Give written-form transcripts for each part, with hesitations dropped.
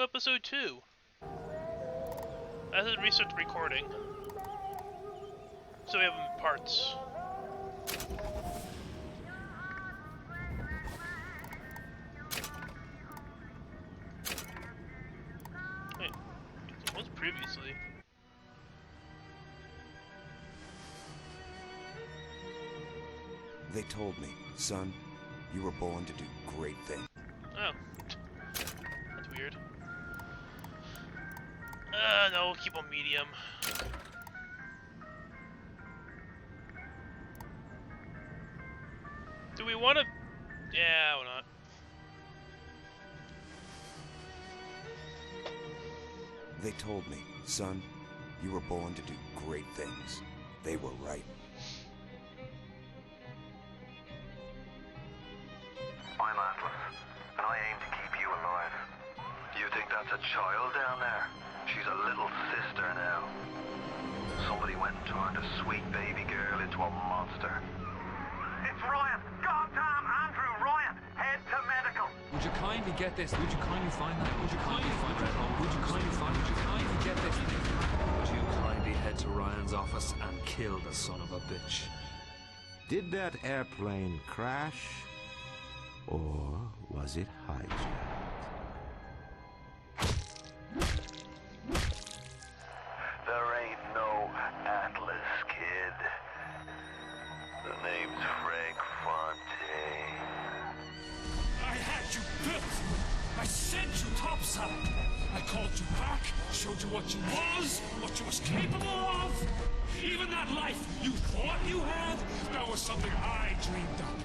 episode 2. I had to restart the recording. So we have them in parts. Wait, it was previously. They told me, son, you were born to do great things. Oh. That's weird. No, we'll keep on medium. Do we want to... Yeah, why not? They told me, son, you were born to do great things. They were right. I'm Atlas, and I aim to keep you alive. Do you think that's a child down there? She's a little sister now. Somebody went and turned a sweet baby girl into a monster. It's Ryan! Goddamn Andrew Ryan! Head to medical! Would you kindly get this? Would you kindly find that? Would you kindly find that? Would you kindly find? Would you kindly get this? Would you kindly head to Ryan's office and kill the son of a bitch? Did that airplane crash? Or was it hijacked? There ain't no Atlas, kid. The name's Frank Fontaine. I had you built. I sent you topside. I called you back, showed you what you was capable of. Even that life you thought you had, that was something I dreamed up.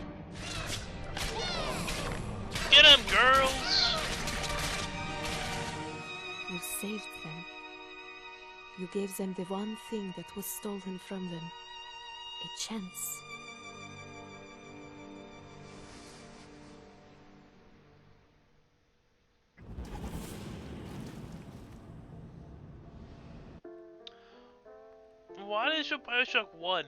Get him, girls! You saved them. You gave them the one thing that was stolen from them. A chance. Why did it show Bioshock 1?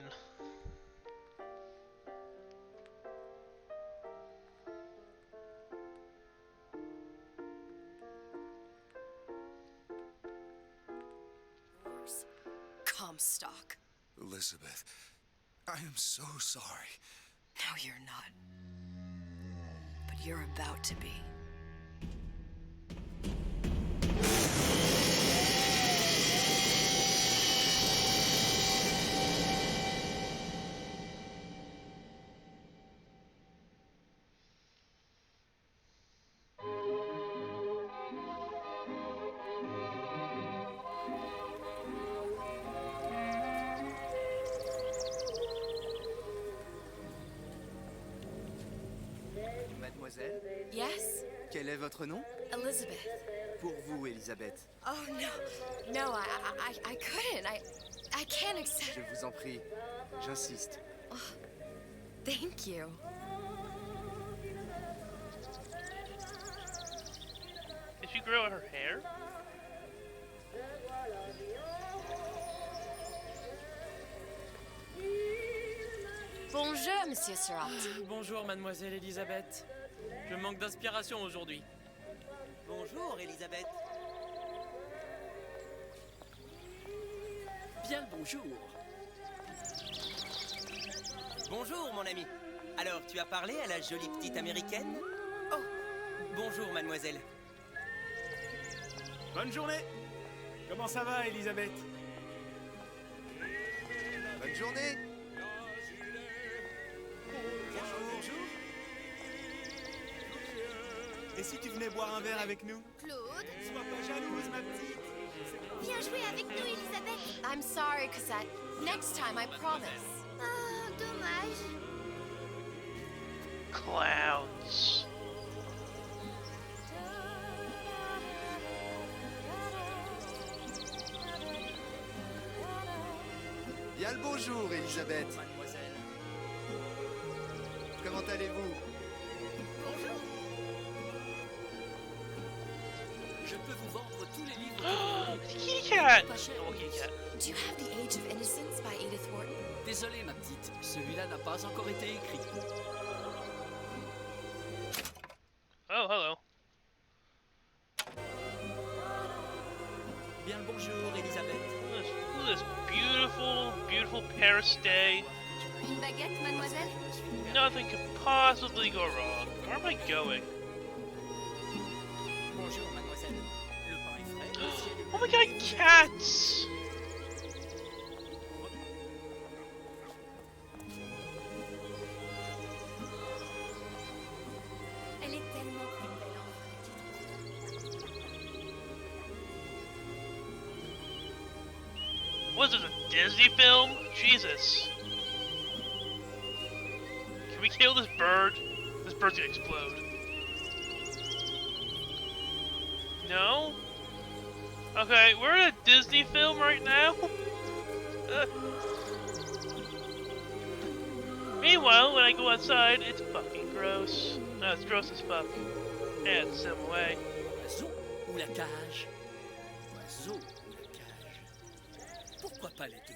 Comstock. Elizabeth, I am so sorry. No, you're not. But you're about to be. Mademoiselle? Yes? Quel est votre nom? Elizabeth. Pour vous, Elisabeth. Oh, no. No, I couldn't. I can't accept... Je vous en prie. J'insiste. Oh, thank you. Did she grow her hair? Bonjour, Monsieur Surratt. Bonjour, Mademoiselle Elisabeth. Je manque d'inspiration aujourd'hui. Bonjour, Elisabeth. Bien le bonjour. Bonjour, mon ami. Alors, tu as parlé à la jolie petite américaine? Oh, bonjour, mademoiselle. Bonne journée. Comment ça va, Elisabeth? Bonne journée. Bonjour. Et si tu venais boire un verre avec nous? Claude? Sois pas jalouse, ma petite. Viens jouer avec nous, Elisabeth. I'm sorry, Cosette. Next time, I promise. Oh, dommage. Clowns. Bien le bonjour, Elisabeth. Mademoiselle. Comment allez-vous? Bonjour. Je peux vous vendre tous les livres. Oh, Kitty Cat! Pas cher. Oh, Kitty Cat. Do you have The Age of Innocence by Edith Wharton? Désolé, ma petite. Celui-là n'a pas encore été écrit. Oh, hello. Bien le bonjour, Elisabeth. Look at this beautiful, beautiful Paris day. Une baguette, mademoiselle? Nothing could possibly go wrong. Where am I going? Bonjour, mademoiselle. Le pain est frais. le ciel est Oh my bleu, god, et vous êtes- cats! Elle est tellement plus belle en What is this, a Disney film? Jesus. Can we kill this bird? This bird's gonna explode. No? Okay, we're in a Disney film right now? Meanwhile, when I go outside, it's fucking gross. No, it's gross as fuck. Yeah, it's the same way. Oiseau ou la cage? Oiseau ou la cage? Pourquoi pas les deux?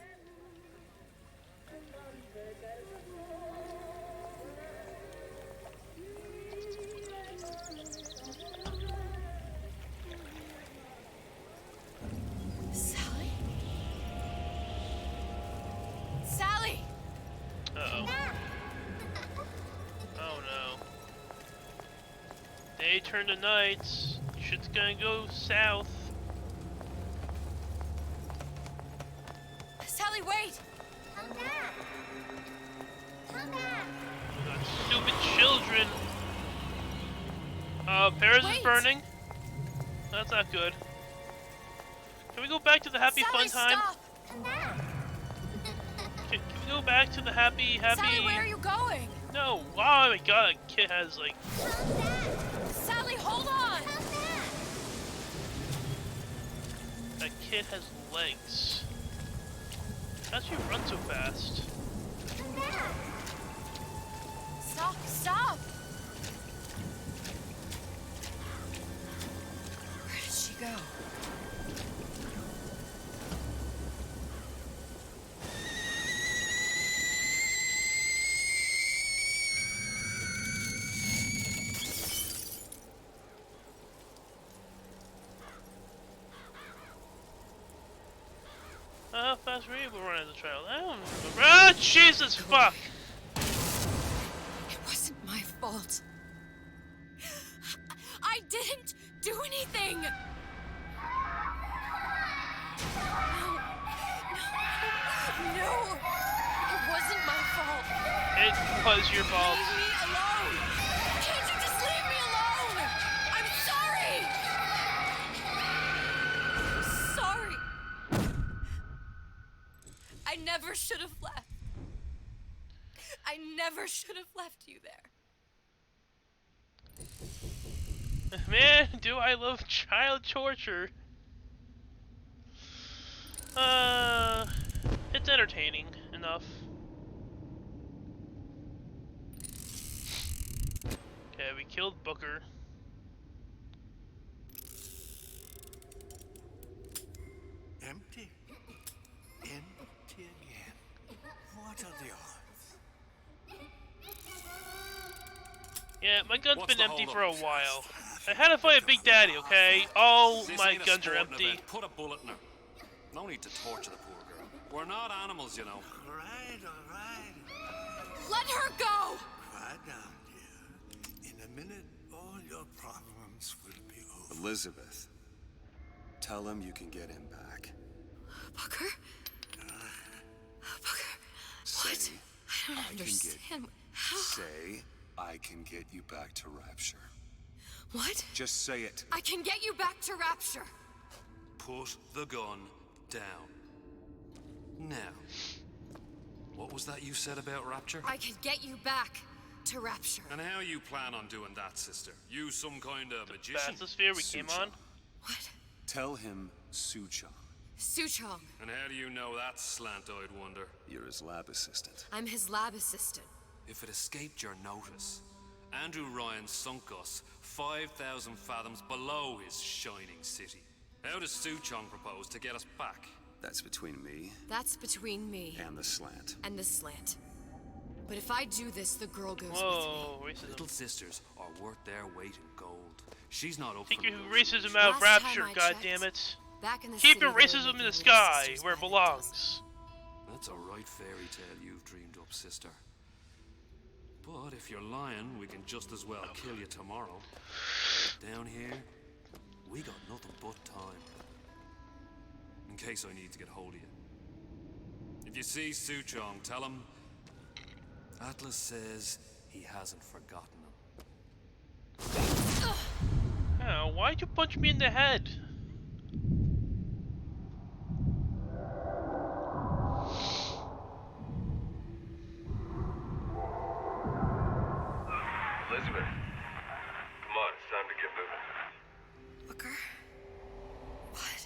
Sally? Sally! Uh-oh. Oh no. Day turned to nights. Shit's gonna go south. Sally, wait! Come back! Come back! We got stupid children. Paris is burning. That's not good. Can we go back to the happy Sally, fun time? stop! Come back! Can we go back to the happy? Sally, where are you going? No. Oh my god, that kid has like. Come back! Sally, hold on! Come back! That kid has legs. How'd she run so fast? Come back! Stop, stop! Where did she go? How fast were you able to run as a child? I don't remember. Ah, Jesus fuck! It wasn't my fault. I didn't do anything! No. No! It wasn't my fault! It was your fault. Leave me alone! Can't you just leave me alone? I'm sorry! I'm sorry! I never should have left. I never should have left you there. Man, do I love child torture. It's entertaining enough. Okay, we killed Booker. Empty. Empty again. What are the odds? Yeah, my gun's What's been the empty hold for a up? while. I had to fight a Big Daddy, okay? All This my ain't a guns are sporting empty. event. Put a bullet in her. No need to torture the poor girl. We're not animals, you know. All right. Let her go! Quiet down, dear. In a minute, all your problems will be over. Elizabeth, tell him you can get him back. Booker? Booker, what? Say, I don't I can get- understand. How? Say, I can get you back to Rapture. What? Just say it. I can get you back to Rapture. Put the gun down. Now, what was that you said about Rapture? I can get you back to Rapture. And how you plan on doing that, sister? You some kind of magician? Bathysphere we came on. What? Tell him Suchong. Suchong. And how do you know that, slant-eyed wonder? You're his lab assistant. I'm his lab assistant. If it escaped your notice, Andrew Ryan sunk us 5,000 fathoms below his shining city. How does Suchong propose to get us back? That's between me That's between me and the slant. and the slant. But if I do this, the girl goes Whoa, with me. racism. Little sisters are worth their weight in gold. She's not up Take for your negotiation. racism out of Last time Rapture, I goddammit. Back in the Keep city, your they were racism in making the sky, sisters where it by the belongs. That's a right fairy tale you've dreamed up, sister. But if you're lying, we can just as well kill you tomorrow. Down here, we got nothing but time. In case I need to get hold of you. If you see Suchong, tell him Atlas says he hasn't forgotten him. Oh, why'd you punch me in the head? Elizabeth, come on, it's time to get moving. Booker? What?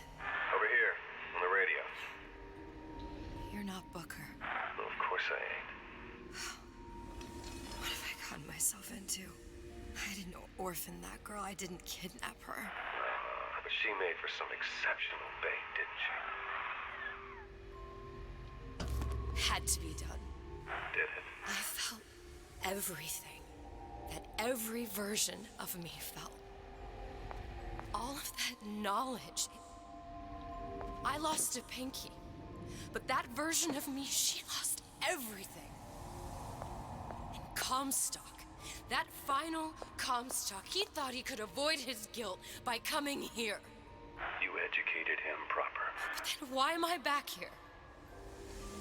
Over here, on the radio. You're not Booker. Well, of course I ain't. What have I gotten myself into? I didn't orphan that girl. I didn't kidnap her. But she made for some exceptional bait, didn't she? Had to be done. Did it? I felt everything that every version of me felt. All of that knowledge. I lost a pinky, but that version of me, she lost everything. And Comstock, that final Comstock, he thought he could avoid his guilt by coming here. You educated him proper. But then why am I back here?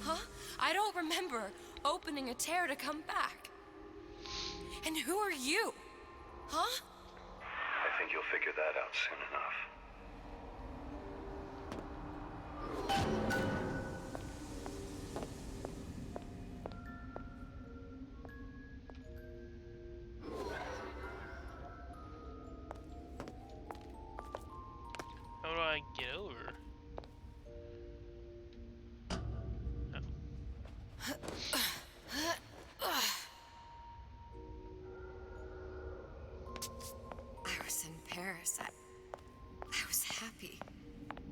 Huh? I don't remember opening a tear to come back. And who are you? Huh? I think you'll figure that out soon enough. How do I get over? I was in Paris. I was happy.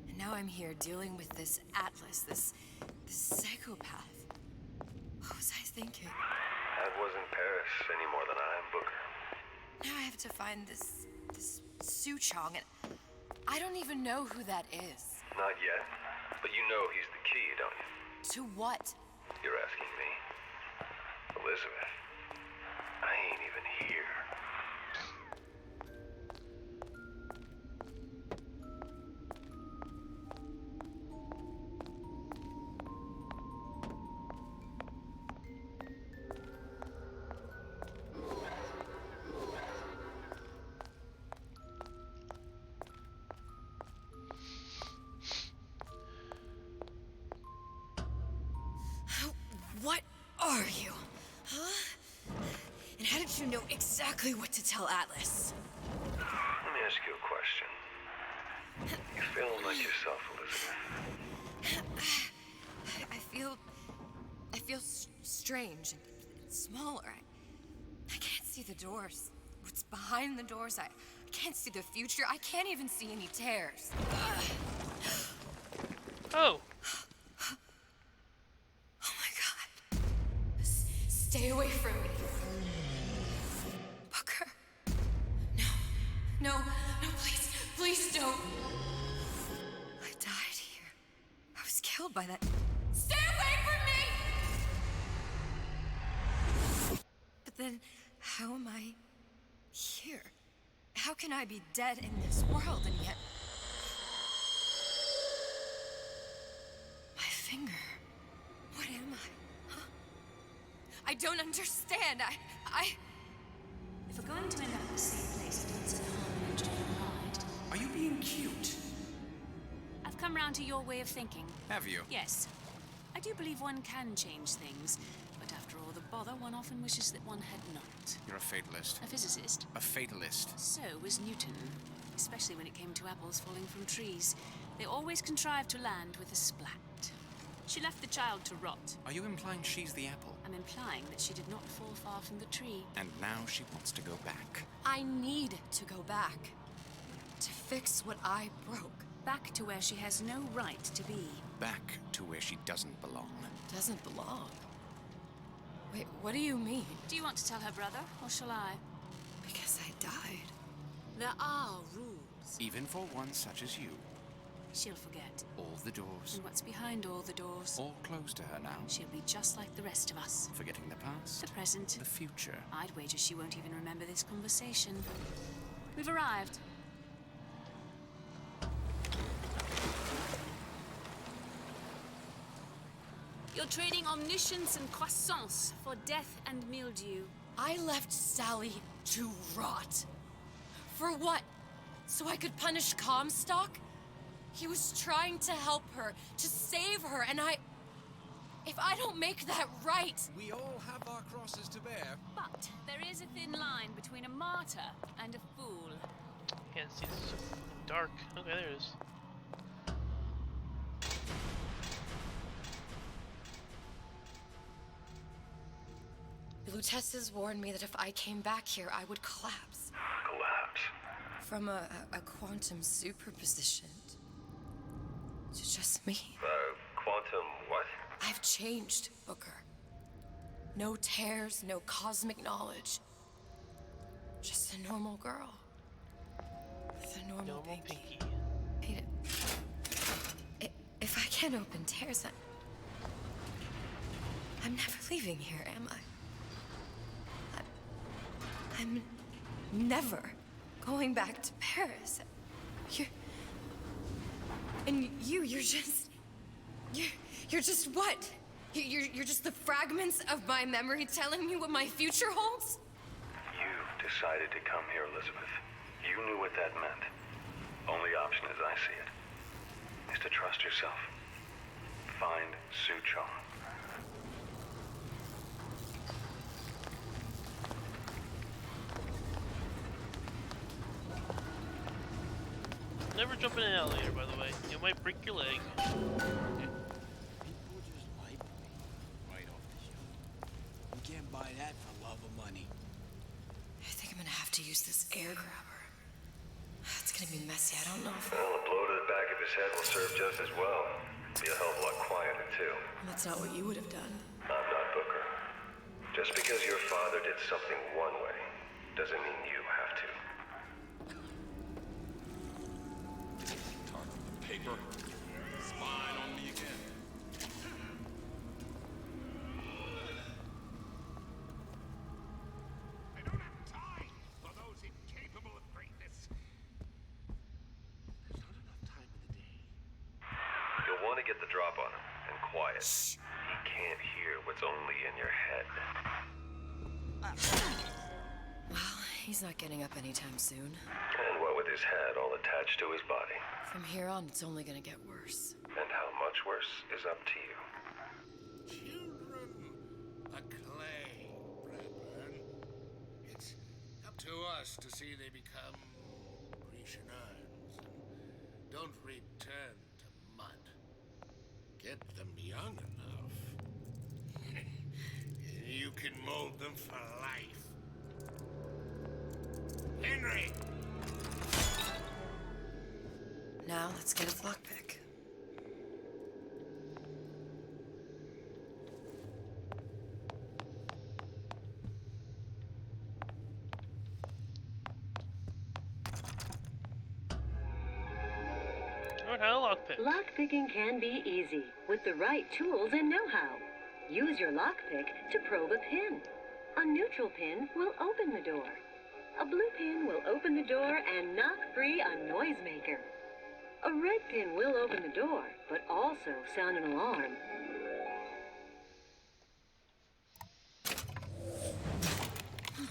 And now I'm here dealing with this Atlas, this psychopath. What was I thinking? That wasn't Paris any more than I am Booker. Now I have to find this Suchong, and I don't even know who that is. Not yet, but you know he's the key, don't you? To what? You're asking me. Elizabeth, I ain't even here. What are you? Huh? And how did you know exactly what to tell Atlas? Let me ask you a question. You feeling like yourself, Elizabeth? I feel strange and smaller. I can't see the doors. What's behind the doors? I can't see the future. I can't even see any tears. Oh. Oh my God. Stay away from me. Booker. No, please don't. I died here. I was killed by that. Stay away from me! But then, how am I here? How can I be dead in this world and yet... My finger. What am I? Huh? I don't understand. If we're going to end up in the same place, it doesn't harm an enjoy the ride. Are you being cute? I've come round to your way of thinking. Have you? Yes. I do believe one can change things, but after all the bother, one often wishes that one had not. You're a fatalist. A physicist. A fatalist. So was Newton, especially when it came to apples falling from trees. They always contrived to land with a splat. She left the child to rot. Are you implying she's the apple? I'm implying that she did not fall far from the tree. And now she wants to go back. I need to go back. To fix what I broke. Back to where she has no right to be. Back to where she doesn't belong. Doesn't belong? Wait, what do you mean? Do you want to tell her brother, or shall I? Because I died. There are rules. Even for one such as you. She'll forget. All the doors. And what's behind all the doors? All closed to her now. She'll be just like the rest of us. Forgetting the past. The present. The future. I'd wager she won't even remember this conversation. We've arrived. You're trading omniscience and croissance for death and mildew. I left Sally to rot. For what? So I could punish Comstock? He was trying to help her, to save her, and if I don't make that right... We all have our crosses to bear. But there is a thin line between a martyr and a fool. Can't see, this is so fucking dark. Okay, there it is. Lutessa's warned me that if I came back here, I would collapse. Collapse? From a quantum superposition to just me. Quantum what? I've changed, Booker. No tears, no cosmic knowledge. Just a normal girl. With a normal pinky. Peter, if I can't open tears, I'm never leaving here, am I? I'm never going back to Paris. You're just what? You're just the fragments of my memory telling me what my future holds? You decided to come here, Elizabeth. You knew what that meant. Only option, as I see it, is to trust yourself. Find Suchong. Never jump in an elevator, by the way. You might break your leg. People just like me right off the show. You can't buy that for love of money. I think I'm gonna have to use this air grabber. It's gonna be messy. I don't know if... Well, a blow to the back of his head will serve just as well. Be a hell of a lot quieter, too. That's not what you would have done. I'm not Booker. Just because your father did something one way, doesn't mean you have to. Talk on the paper. Spine on me again. I don't have time for those incapable of greatness. There's not enough time in the day. You'll want to get the drop on him, and quiet. He can't hear what's only in your head. Well, he's not getting up anytime soon. And what with his head all attached to his body. From here on, it's only gonna get worse. And how much worse is up to you. Children, acclaim, brethren. It's up to us to see they become Grecian urns and don't return to mud. Get them young enough. You can mold them for life. Henry! Now, let's get his lockpick. What kind of lockpick? Lockpicking can be easy with the right tools and know-how. Use your lockpick to probe a pin. A neutral pin will open the door. A blue pin will open the door and knock free a noisemaker. A red pin will open the door, but also sound an alarm.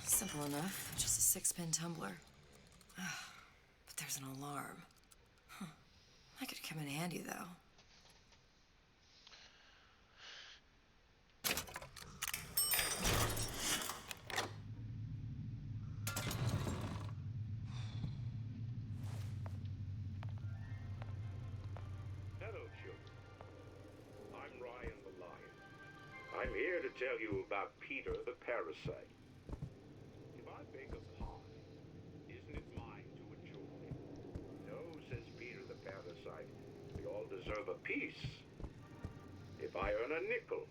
Simple enough. Just a 6-pin tumbler. But there's an alarm. That could come in handy, though. Hello, children. I'm Ryan the Lion. I'm here to tell you about Peter the Parasite. If I bake a pie, isn't it mine to enjoy? No, says Peter the Parasite. We all deserve a piece. If I earn a nickel,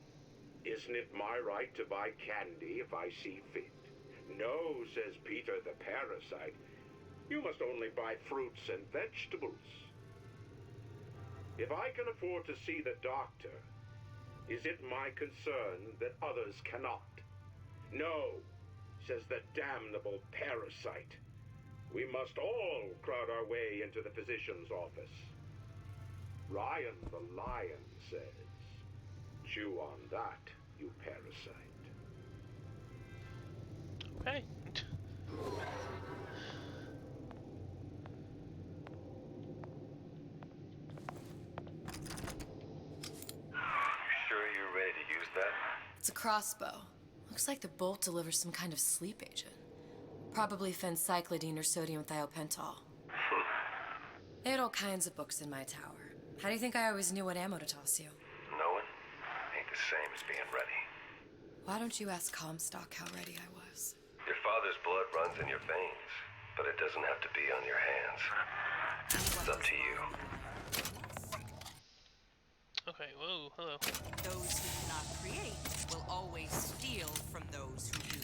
isn't it my right to buy candy if I see fit? No, says Peter the Parasite. You must only buy fruits and vegetables. If I can afford to see the doctor, is it my concern that others cannot? No, says the damnable parasite. We must all crowd our way into the physician's office. Ryan the lion says, chew on that, you parasite. Okay. Sure you're ready to use that? It's a crossbow. Looks like the bolt delivers some kind of sleep agent. Probably phencyclidine or sodium thiopental. They had all kinds of books in my tower. How do you think I always knew what ammo to toss you? Knowing ain't the same as being ready. Why don't you ask Comstock how ready I was? Your father's blood runs in your veins, but it doesn't have to be on your hands. It's up to you. Okay, whoa, hello. Those who do not create will always steal from those who do.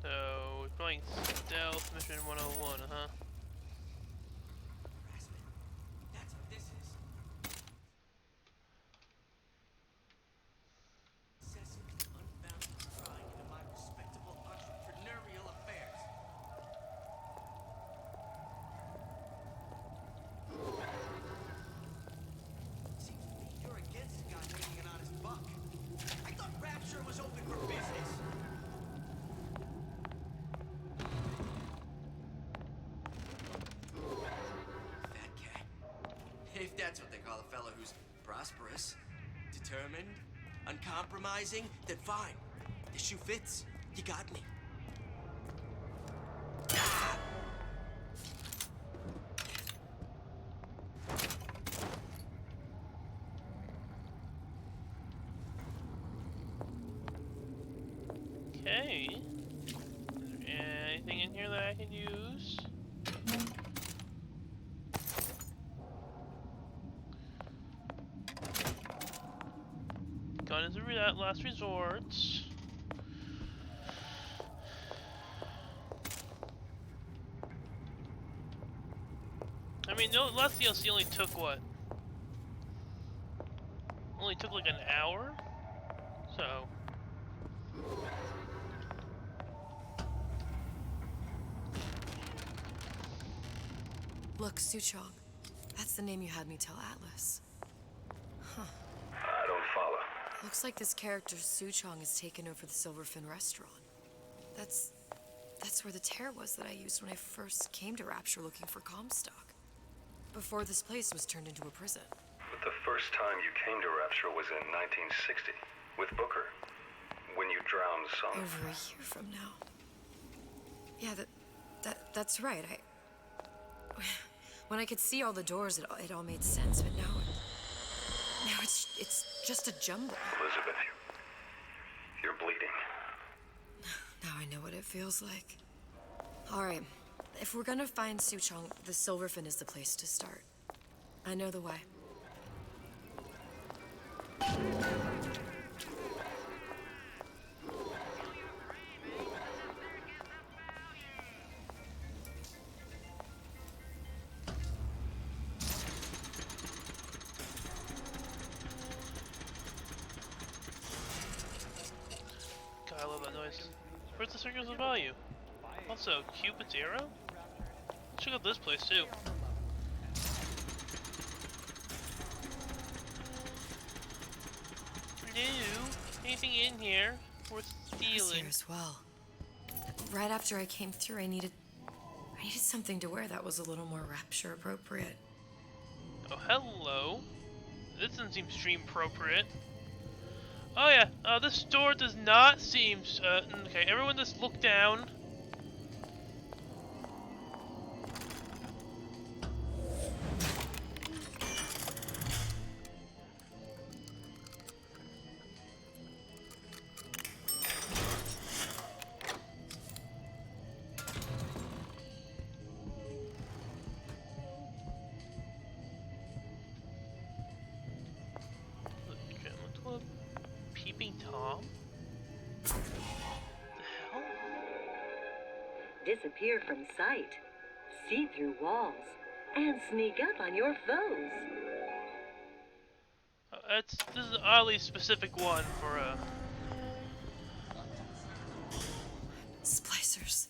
So, we're playing Stealth Mission 101, huh? That's what this is. Incessant, unbounded prying into my respectable entrepreneurial affairs. Seems to me you're against a guy making an honest buck. I thought Rapture was open for business. Fat cat. If that's what they call a fellow who's prosperous, determined, uncompromising, then fine. The shoe fits. You got me. Okay. Is there anything in here that I can use? Gun is a last resort. I mean, no, last DLC only took what? Only took like an hour? So. Look, Suchong. That's the name you had me tell Atlas. Huh. I don't follow. Looks like this character Suchong has taken over the Silverfin restaurant. That's where the tear was that I used when I first came to Rapture looking for Comstock. Before this place was turned into a prison. But the first time you came to Rapture was in 1960, with Booker. When you drowned some... Over a year from now. Yeah, that's right. When I could see all the doors, it all made sense, but now it's just a jumble. Elizabeth, you're bleeding. Now I know what it feels like. All right, if we're gonna find Suchong, the Silverfin is the place to start. I know the way. God, I love that noise. Where's the signals of value? Also, Cupid's arrow? Check out this place too. Hello? Anything in here worth stealing? Here as well. Right after I came through, I needed something to wear that was a little more Rapture appropriate. Oh, hello. This doesn't seem stream appropriate. Oh yeah, this store does not seem, okay, everyone just look down. Peeping Tom? The hell? Disappear from sight, see through walls, and sneak up on your foes. This is an oddly specific one for Splicers.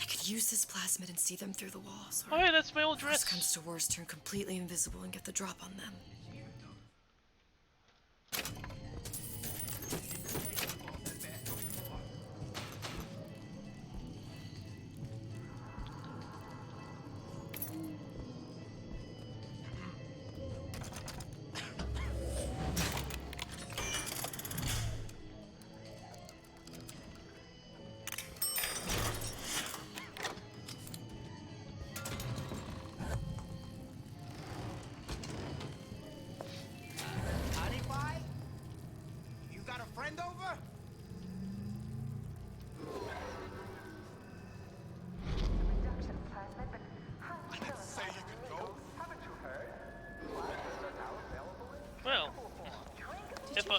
I could use this plasmid and see them through the walls. Oh yeah, that's my old dress. Worst comes to worst, turn completely invisible and get the drop on them. You got a friend over? I didn't say you could go. Haven't you heard? Well, if I...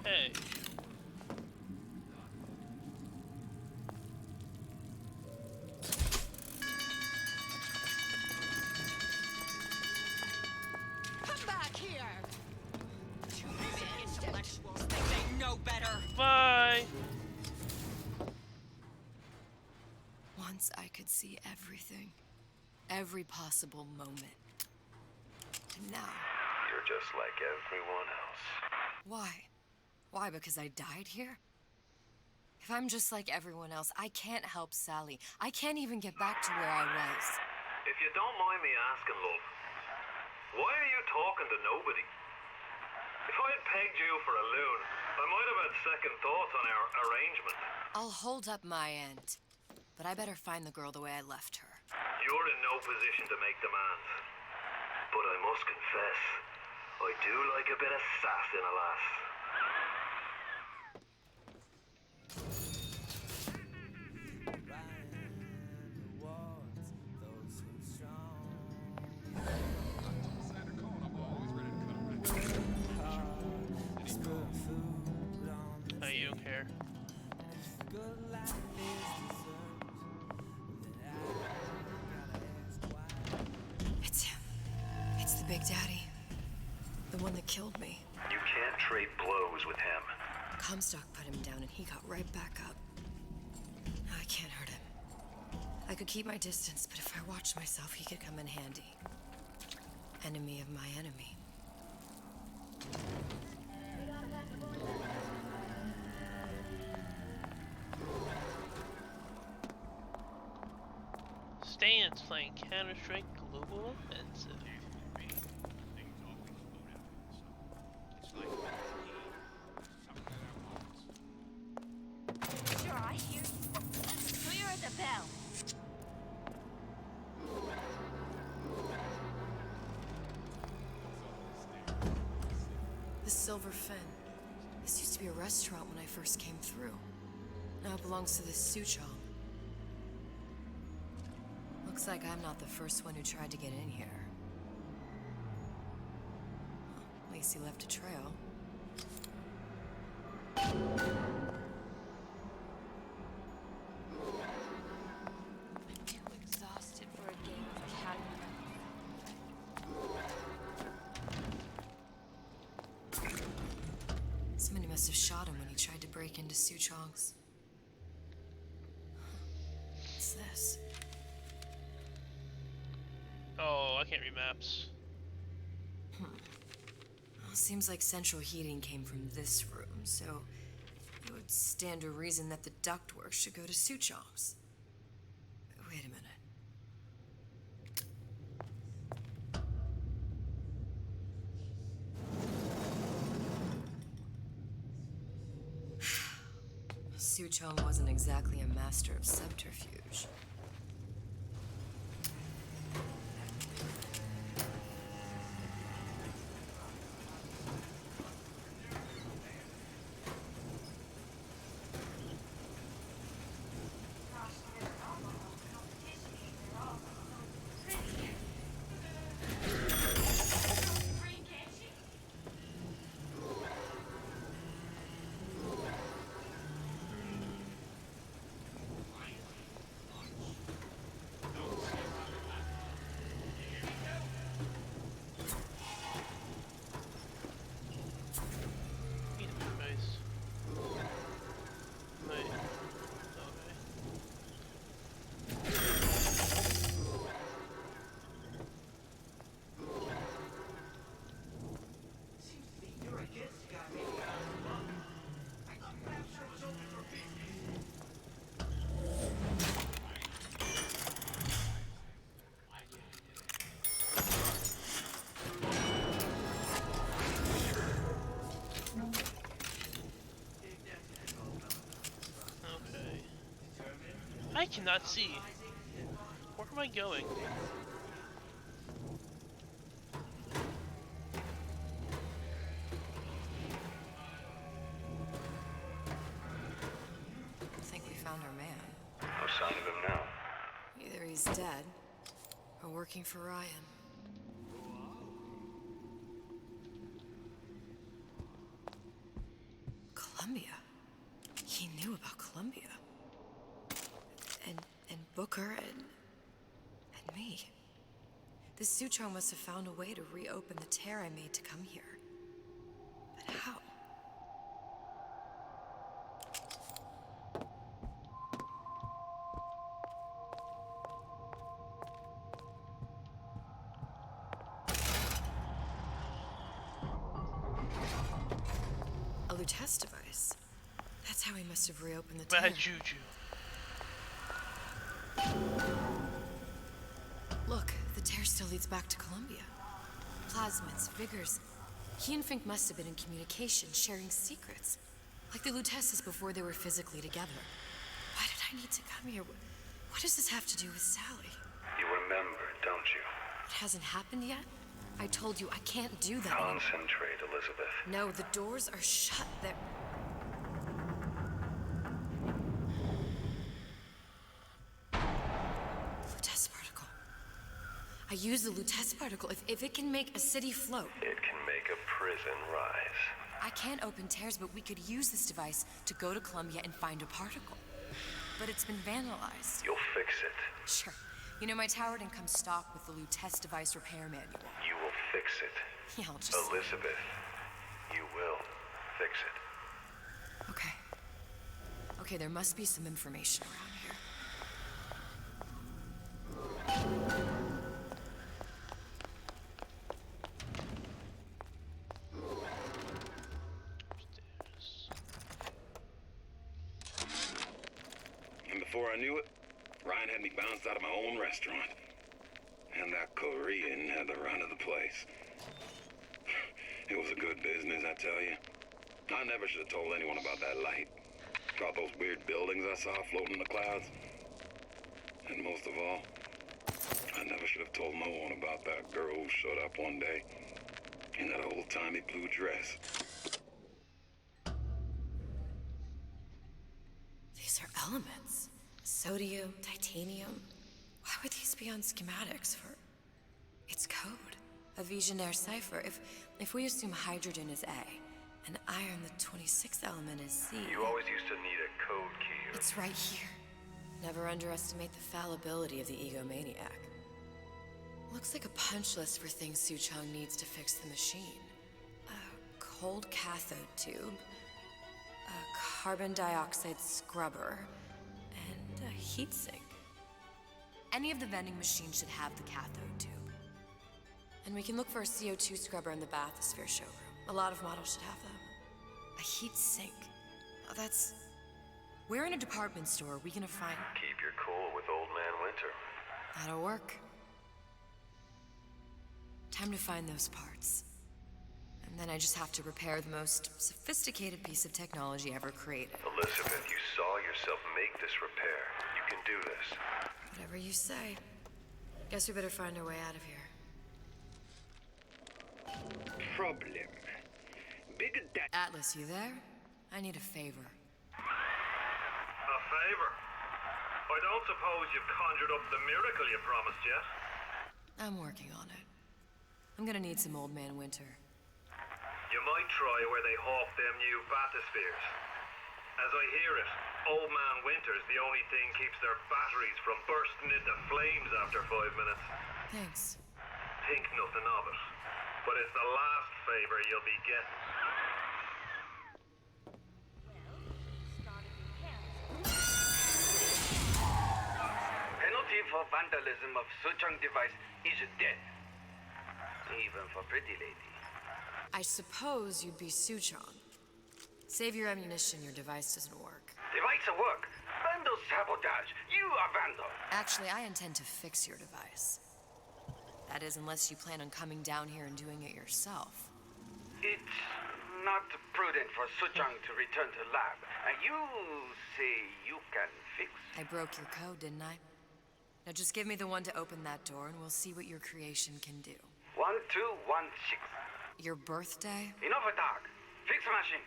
Hey. Come back here! Two basic intellectuals think they know better. Bye! Once I could see everything. Every possible moment. And now... You're just like everyone else. Why? Why, because I died here? If I'm just like everyone else, I can't help Sally. I can't even get back to where I was. If you don't mind me asking, love, why are you talking to nobody? If I had pegged you for a loon, I might have had second thoughts on our arrangement. I'll hold up my end. But I better find the girl the way I left her. You're in no position to make demands. But I must confess, I do like a bit of sass in a lass. Oh, you don't care. It's him. It's the Big Daddy. The one that killed me. You can't trade blows with him. Comstock put him down and he got right back up. I can't hurt him. I could keep my distance, but if I watched myself, he could come in handy. Enemy of my enemy. Stan's playing Counter-Strike Global Offensive. Sure, I hear you. Clear as a bell. The Silver Fin. This used to be a restaurant when I first came through. Now it belongs to this Suchong. Looks like I'm not the first one who tried to get in here. Well, at least he left a trail. I'm too exhausted for a game of cat and mouse. Somebody must have shot him when he tried to break into Suchong's. What's this? Oh, I can't read maps. Well, seems like central heating came from this room, so it would stand to reason that the ductwork should go to Suchong's. Wait a minute. Suchong wasn't exactly a master of subterfuge. I cannot see. Where am I going? I think we found our man. No sign of him now. Either he's dead, or working for Ryan. Columbia? He knew about Columbia. And Booker and me. This Suchong must have found a way to reopen the tear I made to come here. But how? A Lutece device. That's how he must have reopened the tear. Bad juju. Look, the tear still leads back to Columbia. Plasmids, vigors. He and Fink must have been in communication, sharing secrets. Like the Luteces before they were physically together. Why did I need to come here? What does this have to do with Sally? You remember, don't you? It hasn't happened yet? I told you I can't do that. Concentrate, Elizabeth. No, the doors are shut. They're... Lutece particle. I use the Lutece particle. If it can make a city float. It can make a prison rise. I can't open tears, but we could use this device to go to Columbia and find a particle. But it's been vandalized. You'll fix it. Sure. You know, my tower didn't come stock with the Lutece device repair manual. You will fix it. Yeah, I'll just... Elizabeth, you will fix it. Okay. Okay, there must be some information around here. And before I knew it, Ryan had me bounced out of my own restaurant. And that Korean had the run of the place. It was a good business, I tell you. I never should have told anyone about that light. About those weird buildings I saw floating in the clouds. And most of all, I never should have told no one about that girl who showed up one day in that old-timey blue dress. These are elements. Sodium, titanium. Why would these be on schematics for... It's code. A Visionaire cipher. If we assume hydrogen is A, and iron the 26th element is C... You always used to need a code key. It's right here. Never underestimate the fallibility of the egomaniac. Looks like a punch list for things Suchong needs to fix the machine. A cold cathode tube, a carbon dioxide scrubber, and a heatsink. Any of the vending machines should have the cathode tube. And we can look for a CO2 scrubber in the bathysphere showroom. A lot of models should have them. A heat sink. Oh, that's... Where in a department store are we gonna find... Keep your cool with Old Man Winter. That'll work. Time to find those parts. And then I just have to repair the most sophisticated piece of technology ever created. Elizabeth, you saw yourself make this repair. You can do this. Whatever you say. Guess we better find our way out of here. Problem. Big Atlas, you there? I need a favor. A favor? I don't suppose you've conjured up the miracle you promised yet? I'm working on it. I'm gonna need some Old Man Winter. You might try where they hawk them new bathyspheres. As I hear it, Old Man Winter's the only thing keeps their batteries from bursting into flames after 5 minutes. Thanks. Think nothing of it. But it's the last favor you'll be getting. Penalty for vandalism of Suchong device is death. Even for pretty lady. I suppose you'd be Suchong. Save your ammunition, your device doesn't work. Device at work. Vandal sabotage. You are vandal. Actually, I intend to fix your device. That is, unless you plan on coming down here and doing it yourself. It's not prudent for Suchang to return to lab. You say you can fix? I broke your code, didn't I? Now just give me the one to open that door and we'll see what your creation can do. 1216. Your birthday? Enough of talk. Fix the machine.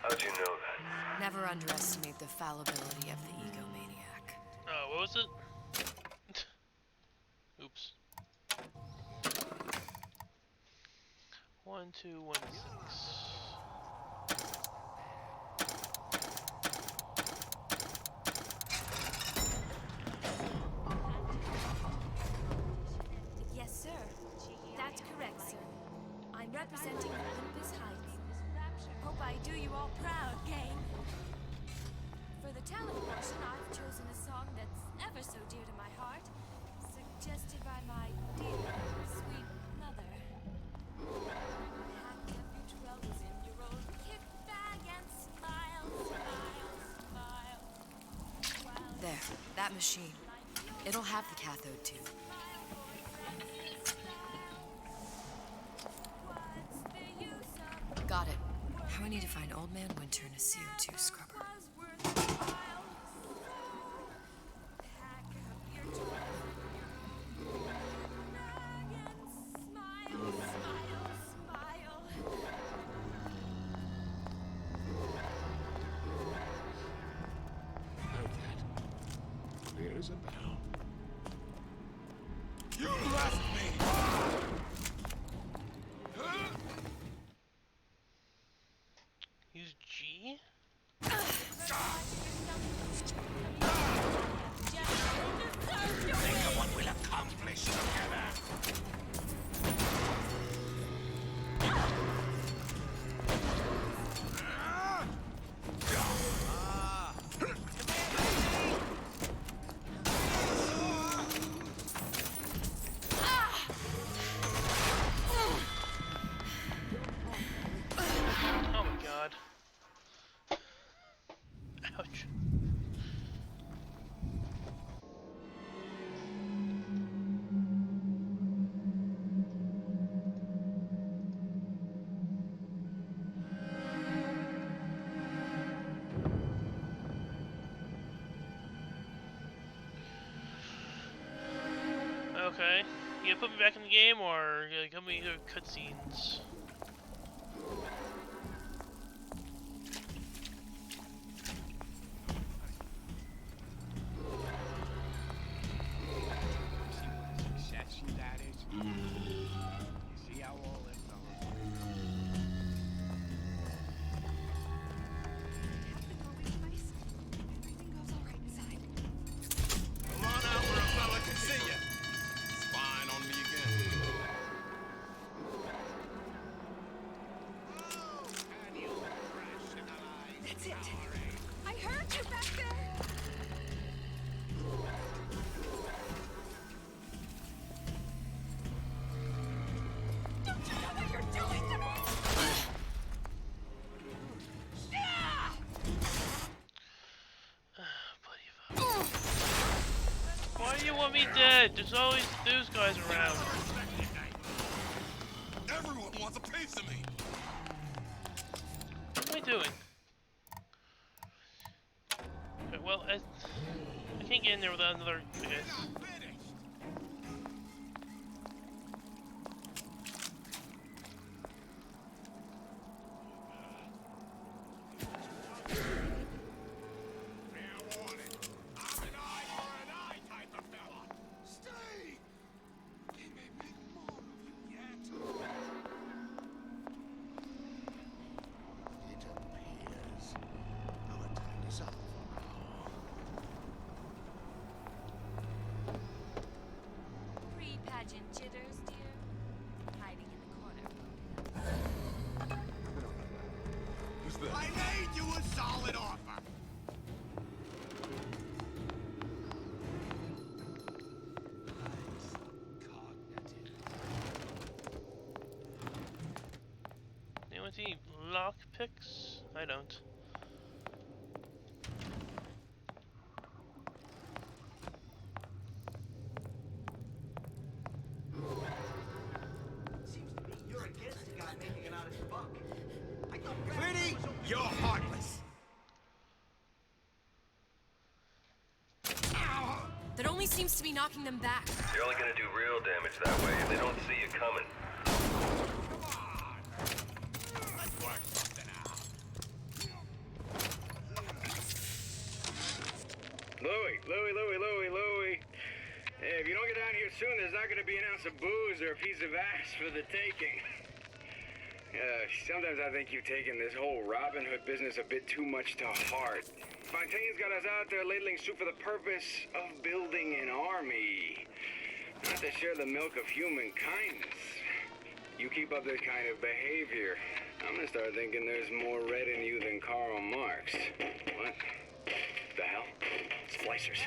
How'd you know that? Never underestimate the fallibility of the egomaniac. What was it? Oops. 1216. Yes, sir. That's correct, sir. I'm representing Olympus Heights. Hope I do you all proud, gang. For the talent portion, I've chosen a song that's ever so dear to my heart, suggested by my dear, sweet mother. Pack up your troubles in your own kit bag and smile, smile, smile. There, that machine. It'll have the cathode tube. Got it. Now I need to find Old Man Winter in a CO2 scrubber. There's a bell. You left me! Use G? Think of what we'll accomplish together! Oh my god. Ouch. Okay. You gonna put me back in the game or you gonna give me cutscenes? Come on out where a fella can see you. Spying on me again. That's it. I heard you back there. Don't you know what you're doing to me? Why do you want me dead? There's always those guys around. Everyone wants a piece of me. What am I doing? Okay, well, I can't get in there without another, I guess. Stay! He may make more of you yet. It appears our time is up for now. Pre-pageant jitters, dear. Hiding in the corner. Who's this? I made you a solid offer. Anyone see lockpicks? I don't. only seems to be knocking them back. You're only gonna do real damage that way if they don't see you coming. Louie. Hey, if you don't get down here soon, there's not gonna be an ounce of booze or a piece of ass for the taking. Sometimes I think you've taken this whole Robin Hood business a bit too much to heart. Fontaine's got us out there ladling soup for the purpose of building an army. Not to share the milk of human kindness. You keep up this kind of behavior, I'm gonna start thinking there's more red in you than Karl Marx. What? The hell? It's Fleischers.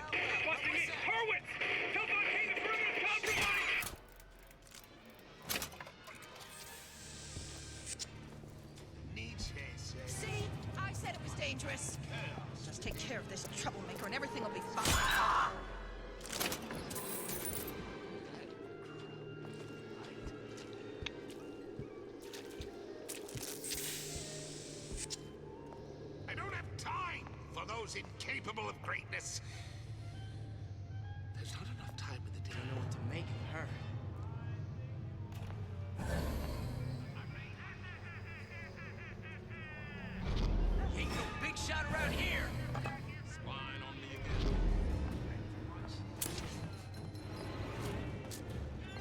Busting in! Hurwitz! Tell Fontaine the perimeter's compromised! See? I said it was dangerous. Just take care of this troublemaker and everything will be fine. I don't have time for those incapable of greatness. There's not enough time in the day. I don't know what to make of her. Ain't no big shot around here. Spying on me again.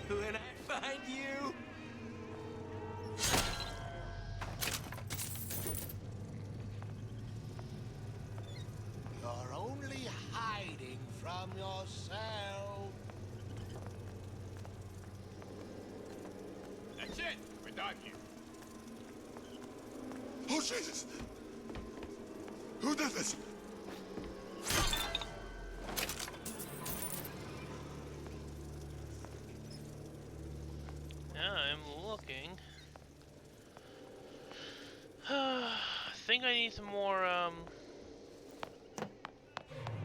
When I find you. You're only hiding from yourself. That's it. We're done here. Oh, Jesus! Who did this? Yeah, I'm looking. I think I need some more,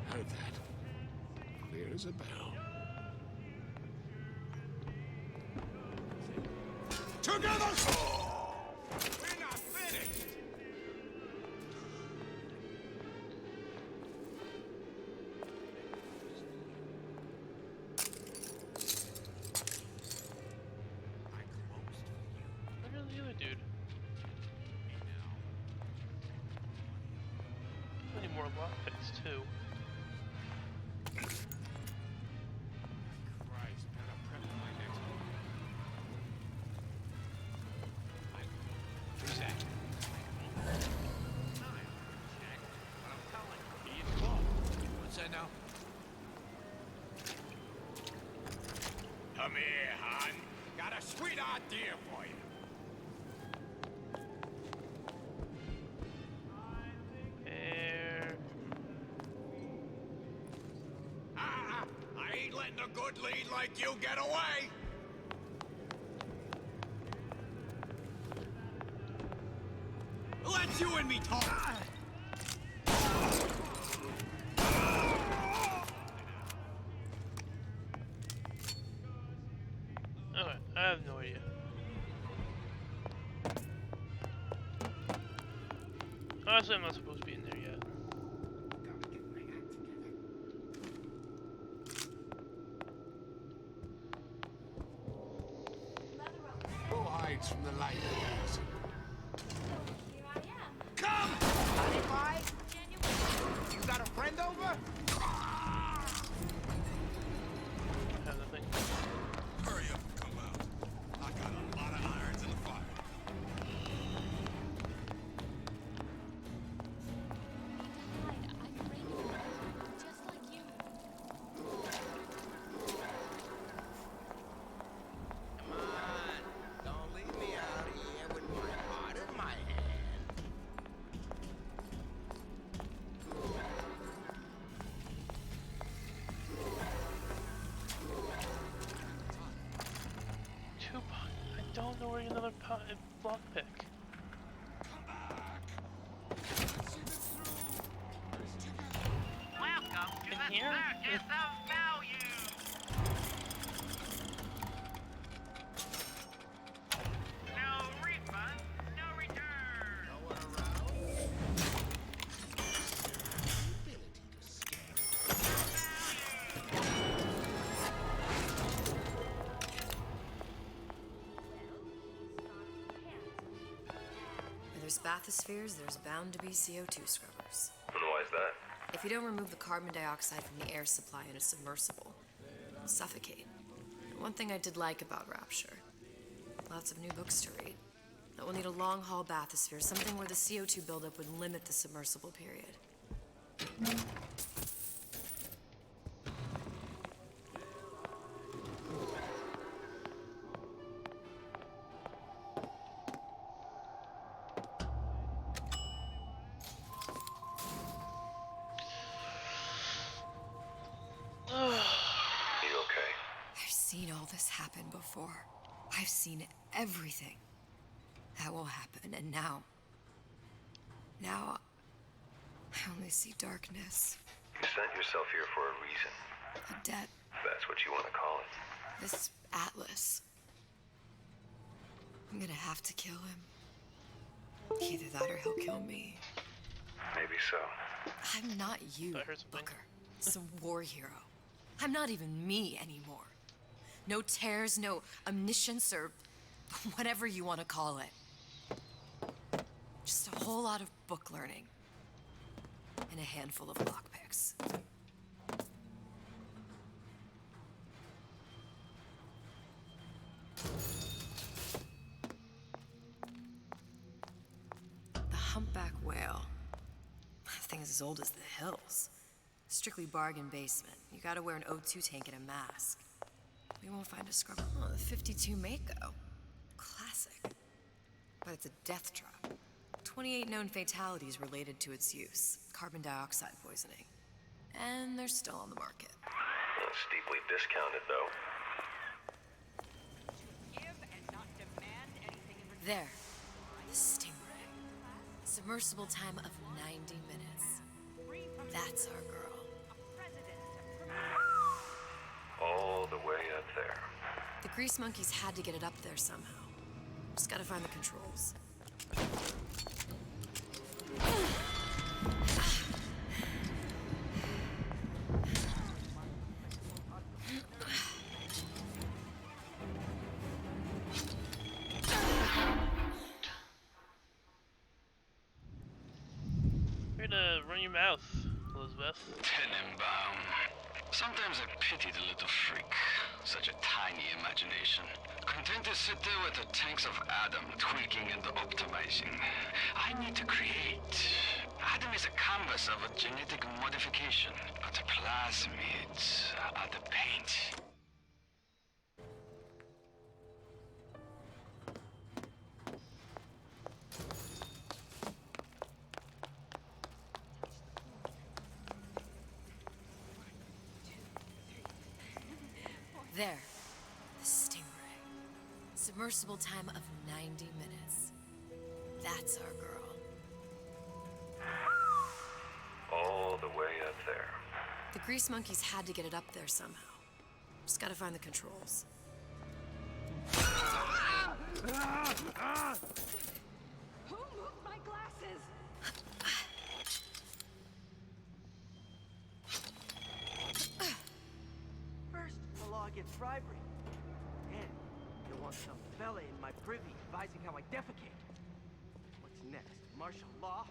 Heard that. Clear as a bell. Together! We're not finished! where's the other dude? I need more lockpicks, too. Christ, better prep for my next one. Who's that? What's that now? Come here, hon. Got a sweet idea for you. There. I ain't letting a good lead like you get away. Let you and me talk. Okay, I have no idea. Honestly, I'm not supposed to be in there yet. Who hides from the light? Here I am. Come! Honey pie? You got a friend over? Have nothing. Hurry up and come out. I got a lot of irons in the fire. I'm regular, just like you. Come on. Don't leave me out here with my heart in my hand. Two I don't know where another lockpick. Welcome to In the here? Circus of Value. No refund, no return. there's bathyspheres, there's bound to be CO2 scrubbers. And why is that? If you don't remove the carbon dioxide from the air supply in a submersible, it'll suffocate. One thing I did like about Rapture, lots of new books to read. That will need a long-haul bathysphere, something where the CO2 buildup would limit the submersible period. You okay? I've seen all this happen before. I've seen everything that will happen, and now I only see darkness. You sent yourself here for a reason. A debt. That's what you want to call it. This Atlas. I'm gonna have to kill him. Either that or he'll kill me. Maybe so. I'm not you, Booker. Some war hero. I'm not even me anymore. No tears, no omniscience, or whatever you want to call it. Just a whole lot of book learning. And a handful of lockpicks. The humpback whale. That thing is as old as the hills. Strictly bargain basement. You gotta wear an O2 tank and a mask. We won't find a scrubber. Oh, the 52 Mako. Classic. But it's a death trap. 28 known fatalities related to its use. Carbon dioxide poisoning. And they're still on the market. Steeply discounted, though. There. The Stingray. Submersible time of 90 minutes. That's our girl. All the way up there. The grease monkeys had to get it up there somehow. Just gotta find the controls. Way to run your mouth, Elizabeth. Tenenbaum. Sometimes I pity the little freak. Such a tiny imagination. Content to sit there with the tanks of Adam tweaking and optimizing. I need to create. Adam is a canvas of a genetic modification, but the plasmids are the paint. There. The Stingray. Submersible time of 90 minutes. That's our girl. All the way up there. The grease monkeys had to get it up there somehow. Just gotta find the controls. Who moved my glasses? First, the law against bribery. And you'll want some fella in my privy advising how I defecate. What's next? Martial law?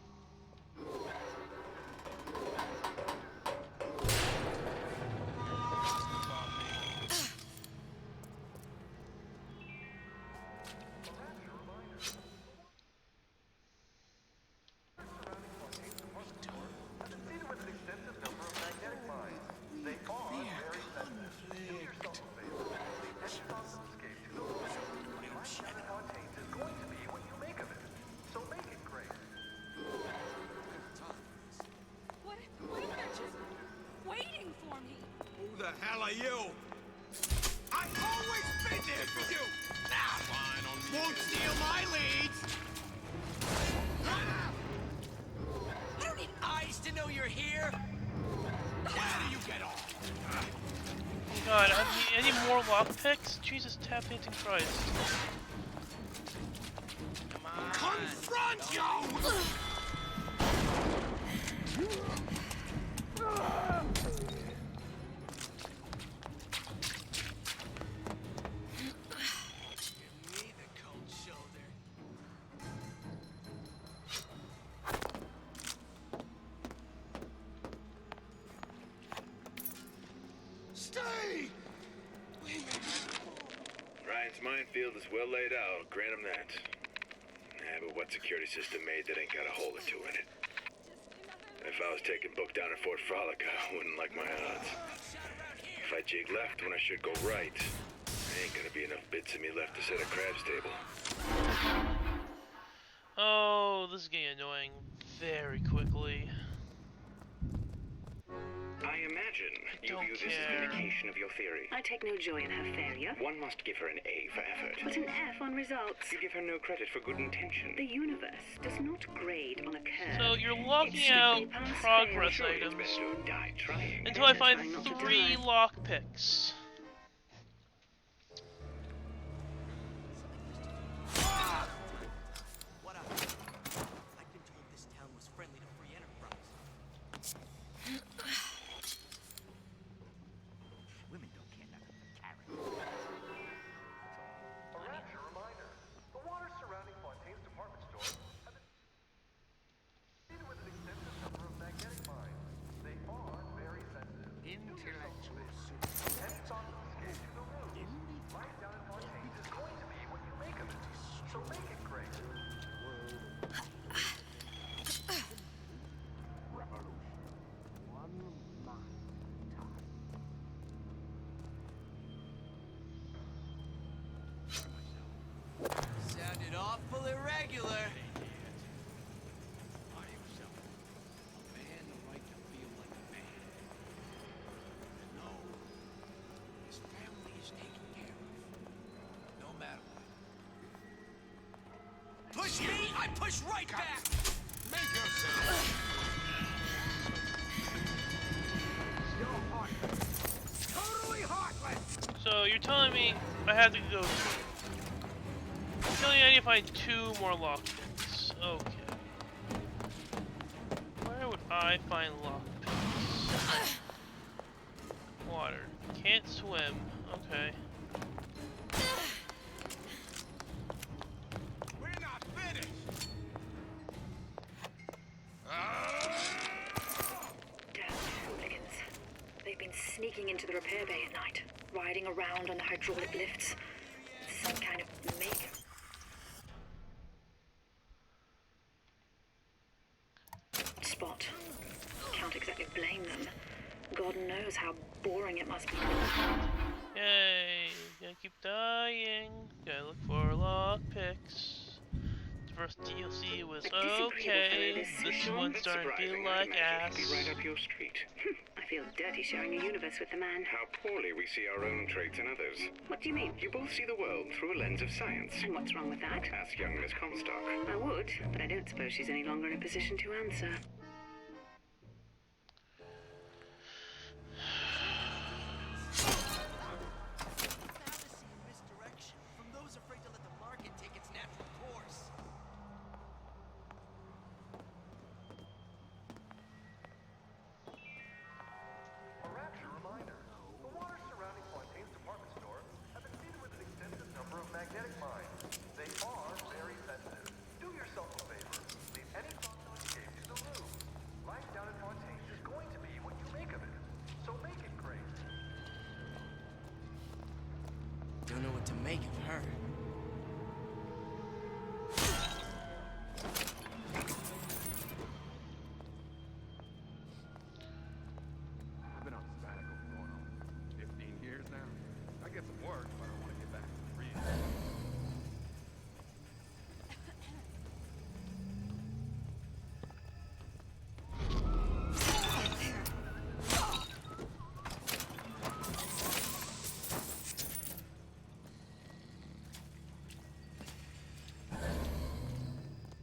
What if they're just waiting for me? Who the hell are you? I've always been there for you! Now, won't steal my leads! I don't need eyes to know you're here! How do you get off? Oh god, any more lockpicks? Jesus tapping Christ. Come on! Confront you! Give me the cold shoulder. This minefield is well laid out, grant him that. Yeah, but what security system made that ain't got a hole or two in it? If I was taking book down at Fort Frolic, I wouldn't like my odds. If I jig left when I should go right, there ain't gonna be enough bits of me left to set a crab's table. Oh, this is getting annoying very quickly. I imagine you view this as vindication of your theory. I take no joy in her failure. One must give her an A for effort. But an F on results. You give her no credit for good intention. The universe does not grade on a curve. So you're locking out progress items until I find 3 lockpicks. What up? I've been told this town was friendly to free enterprise. Women don't care nothing for carrots. A rapture reminder. The waters surrounding Fontaine's department store have been treated with an extensive number of magnetic mines. They are very sensitive. Intellectual soup. Any thoughts of escape to the room? Life down in Fontaine's is going to be what you make of it. So make it great. Sounded awful irregular. Push me, I push right back! Make yourself. Totally heartless! So you're telling me I have to go. You're telling me I need to find 2 more lockpicks. Okay. Where would I find lockpicks? Water. Can't swim. Okay. We're not finished! Damn hooligans. They've been sneaking into the repair bay at night, riding around on the hydraulic lifts. Some kind of makeup. Spot. Can't exactly blame them. God knows how boring it must be. Yay! Gonna keep dying. Gotta look for lockpicks. The first DLC was okay. This one's starting to feel like ass. Be right up your street. I feel dirty sharing a universe with the man. How poorly we see our own traits in others. What do you mean? You both see the world through a lens of science. And what's wrong with that? Ask young Miss Comstock. I would, but I don't suppose she's any longer in a position to answer. Misdirection from those afraid to let the market take its natural course. A rapture reminder. The waters surrounding Fontaine's department store have been seeded with an extensive number of magnetic mines. They are very sensitive. Do yourself a favor. Leave any thought to escape to the room. Life down in Fontaine's is going to be what you make of it. So make it great. Don't know what to make of her. I've been on sabbatical for going on 15 years now. I get some work, but I want to get back to the real.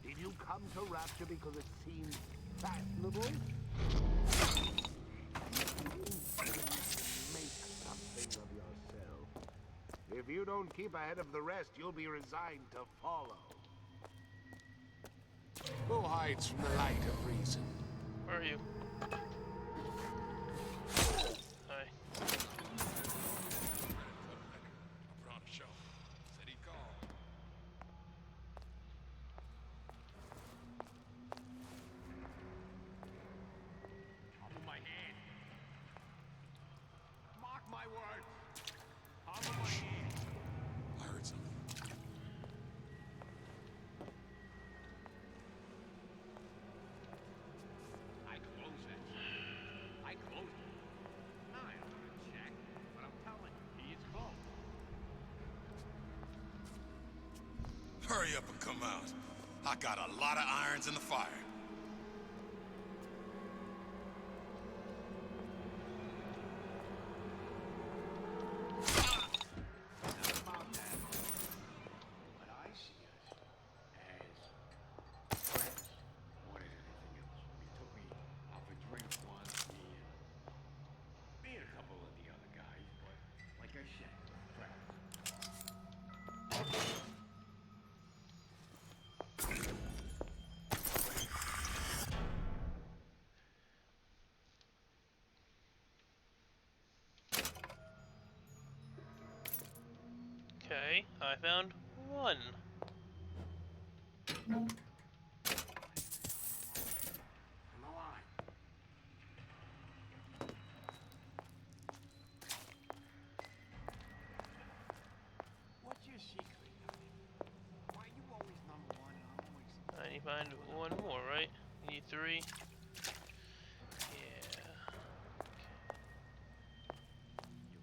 Did you come to Rapture because it seemed fashionable? Make something of yourself. If you don't keep ahead of the rest, you'll be resigned to follow. Who hides from the light of reason? Where are you? Hi. Put on a show. Said he'd call. Top of my head. Mark my words. Top of my head. I heard something. Hurry up and come out. I got a lot of irons in the fire. But I see us as friends more than anything else. You took me out for drinks once, me and a couple of the other guys, but like I said, friends. Okay, I found one. What's your secret, Nugget? Why are you always number one and I'm always... I need to find one more, right? You need 3. Yeah.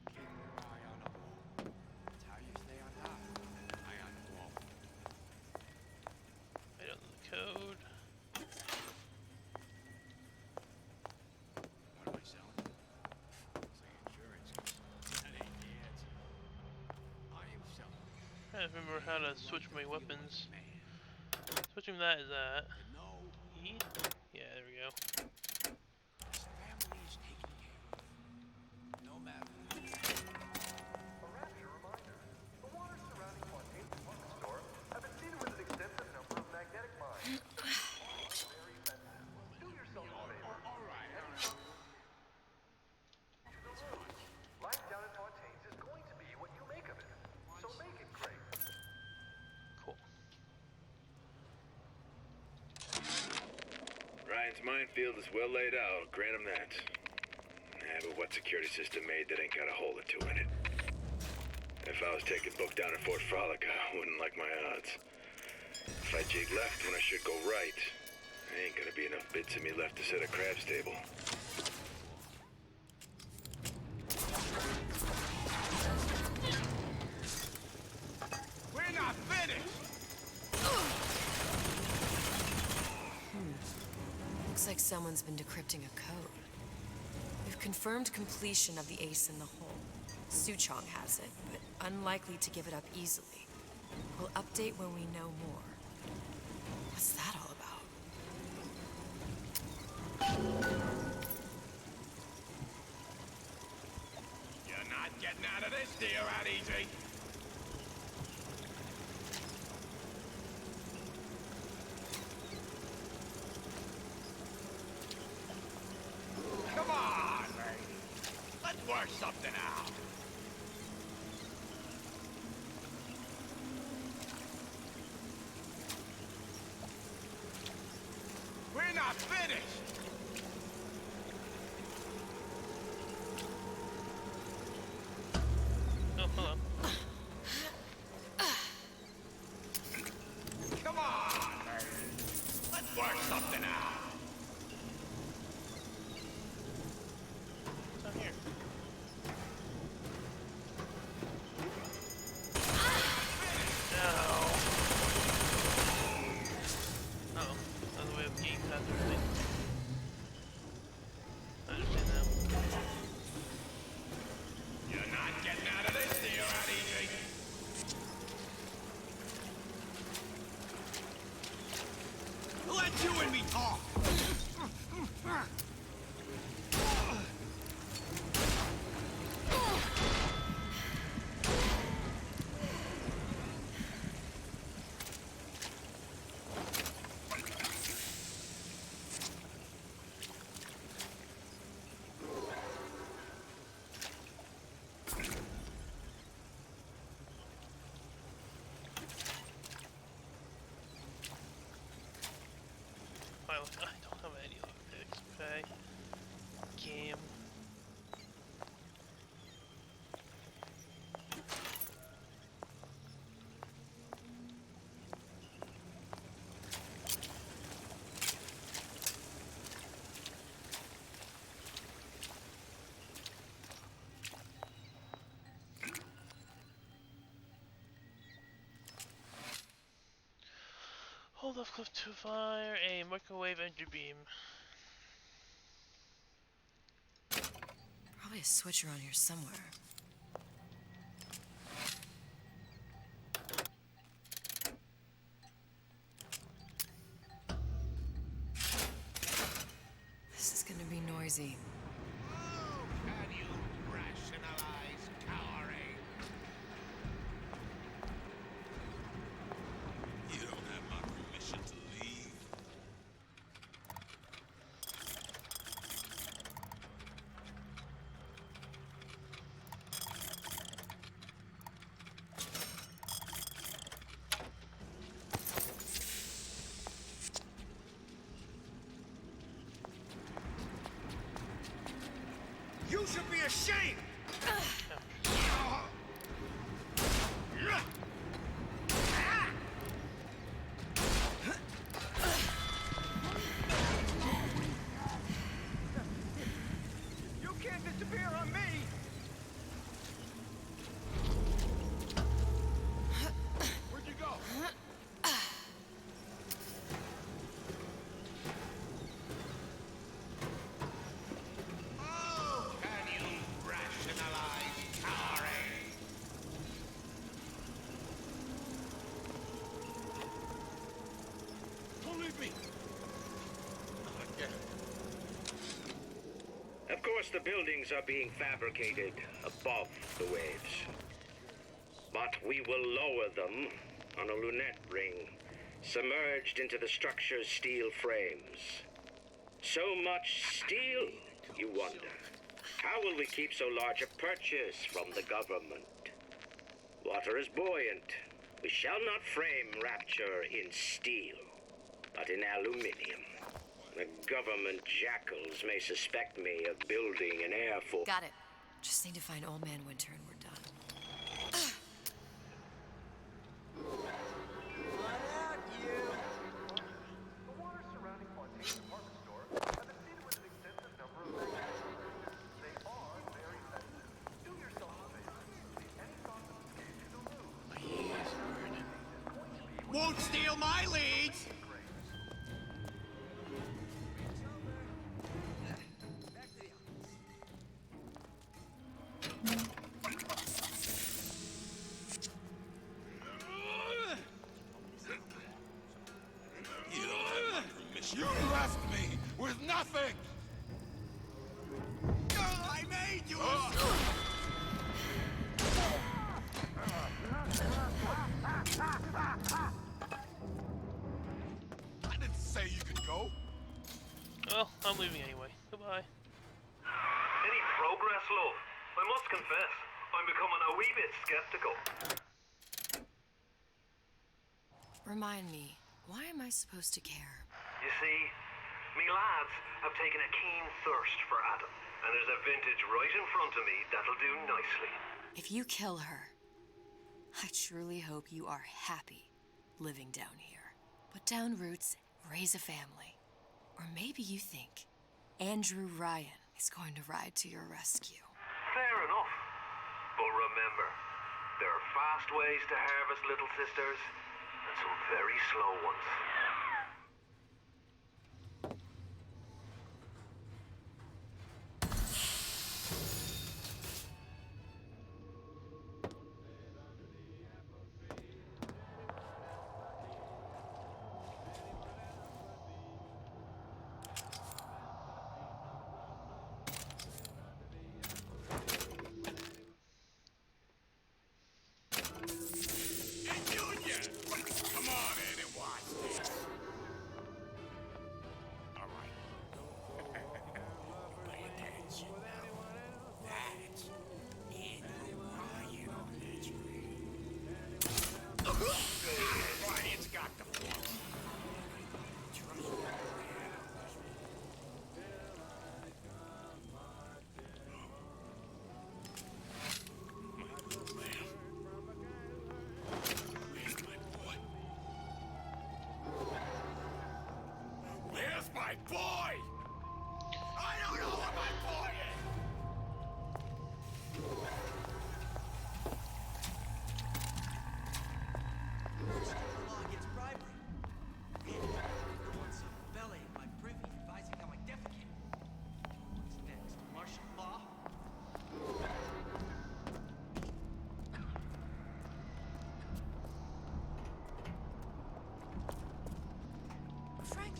You keep your eye on the ball. That's how you stay on top. Eye on the ball. I don't know the code. What am I selling? Say insurance. That ain't the answer. I am selling. I don't remember how to switch my weapons. Switching that is that. E? Yeah, there we go. This family is taken care of. No matter. A rapture reminder. The waters surrounding Fontaine's department store have been seeded with an extensive number of magnetic mines. Very sensitive. Do yourself a favor. All right. Life down in Fontaine's is going to be what you make of it. So make it great. Cool. Ryan's minefield is well laid out, I'll grant him that. Yeah, but what security system made that ain't got a hole or two in it? If I was taking book down at Fort Frolic, I wouldn't like my odds. If I jig left when I should go right, there ain't gonna be enough bits of me left to set a crab's table. We're not finished! Looks like someone's been decrypting a code. We've confirmed completion of the ace in the hole. Suchong has it, but unlikely to give it up easily. We'll update when we know more. What's that all about? You're not getting out of this deal that easy. Come on, lady. Let's work something out. We're not finished. Oh, hello. Come on, lady. Let's work something out. What's on here? No. Uh-oh. Another way of getting past everything. I understand now. You're not getting out of this deal that easy. Let you and me talk. I don't have any lockpicks, okay? Game. Hold off cliff to fire a microwave energy beam. Probably a switch around here somewhere. This is gonna be noisy. Can you rationalize cowering? You don't have my permission to leave. You should be ashamed! You can't disappear on me! Where'd you go? Can you rationalize cowering? Don't leave me! Of course, the buildings are being fabricated above the waves. But we will lower them on a lunette ring, submerged into the structure's steel frames. So much steel, you wonder. How will we keep so large a purchase from the government? Water is buoyant. We shall not frame Rapture in steel, but in aluminium. The government jackals may suspect me of building an air force. Got it. Just need to find Old Man Winter and we're done. The water surrounding Fontaine's department store have been seeded with an extensive number of magnetic mines. They are very sensitive. Do yourself a favor. Leave any thoughts of escape to the loo. Won't steal my leads! You don't have my permission. You left me with nothing! I made you! I didn't say you could go. Well, I'm leaving anyway. Goodbye. Any progress, love? I must confess, I'm becoming a wee bit skeptical. Remind me, why am I supposed to care? You see, me lads have taken a keen thirst for Adam, and there's a vintage right in front of me that'll do nicely. If you kill her, I truly hope you are happy living down here. Put down roots, raise a family. Or maybe you think Andrew Ryan is going to ride to your rescue. Fair enough. But remember, there are fast ways to harvest little sisters, and some very slow ones. Hey, Junior! Come on in and watch this.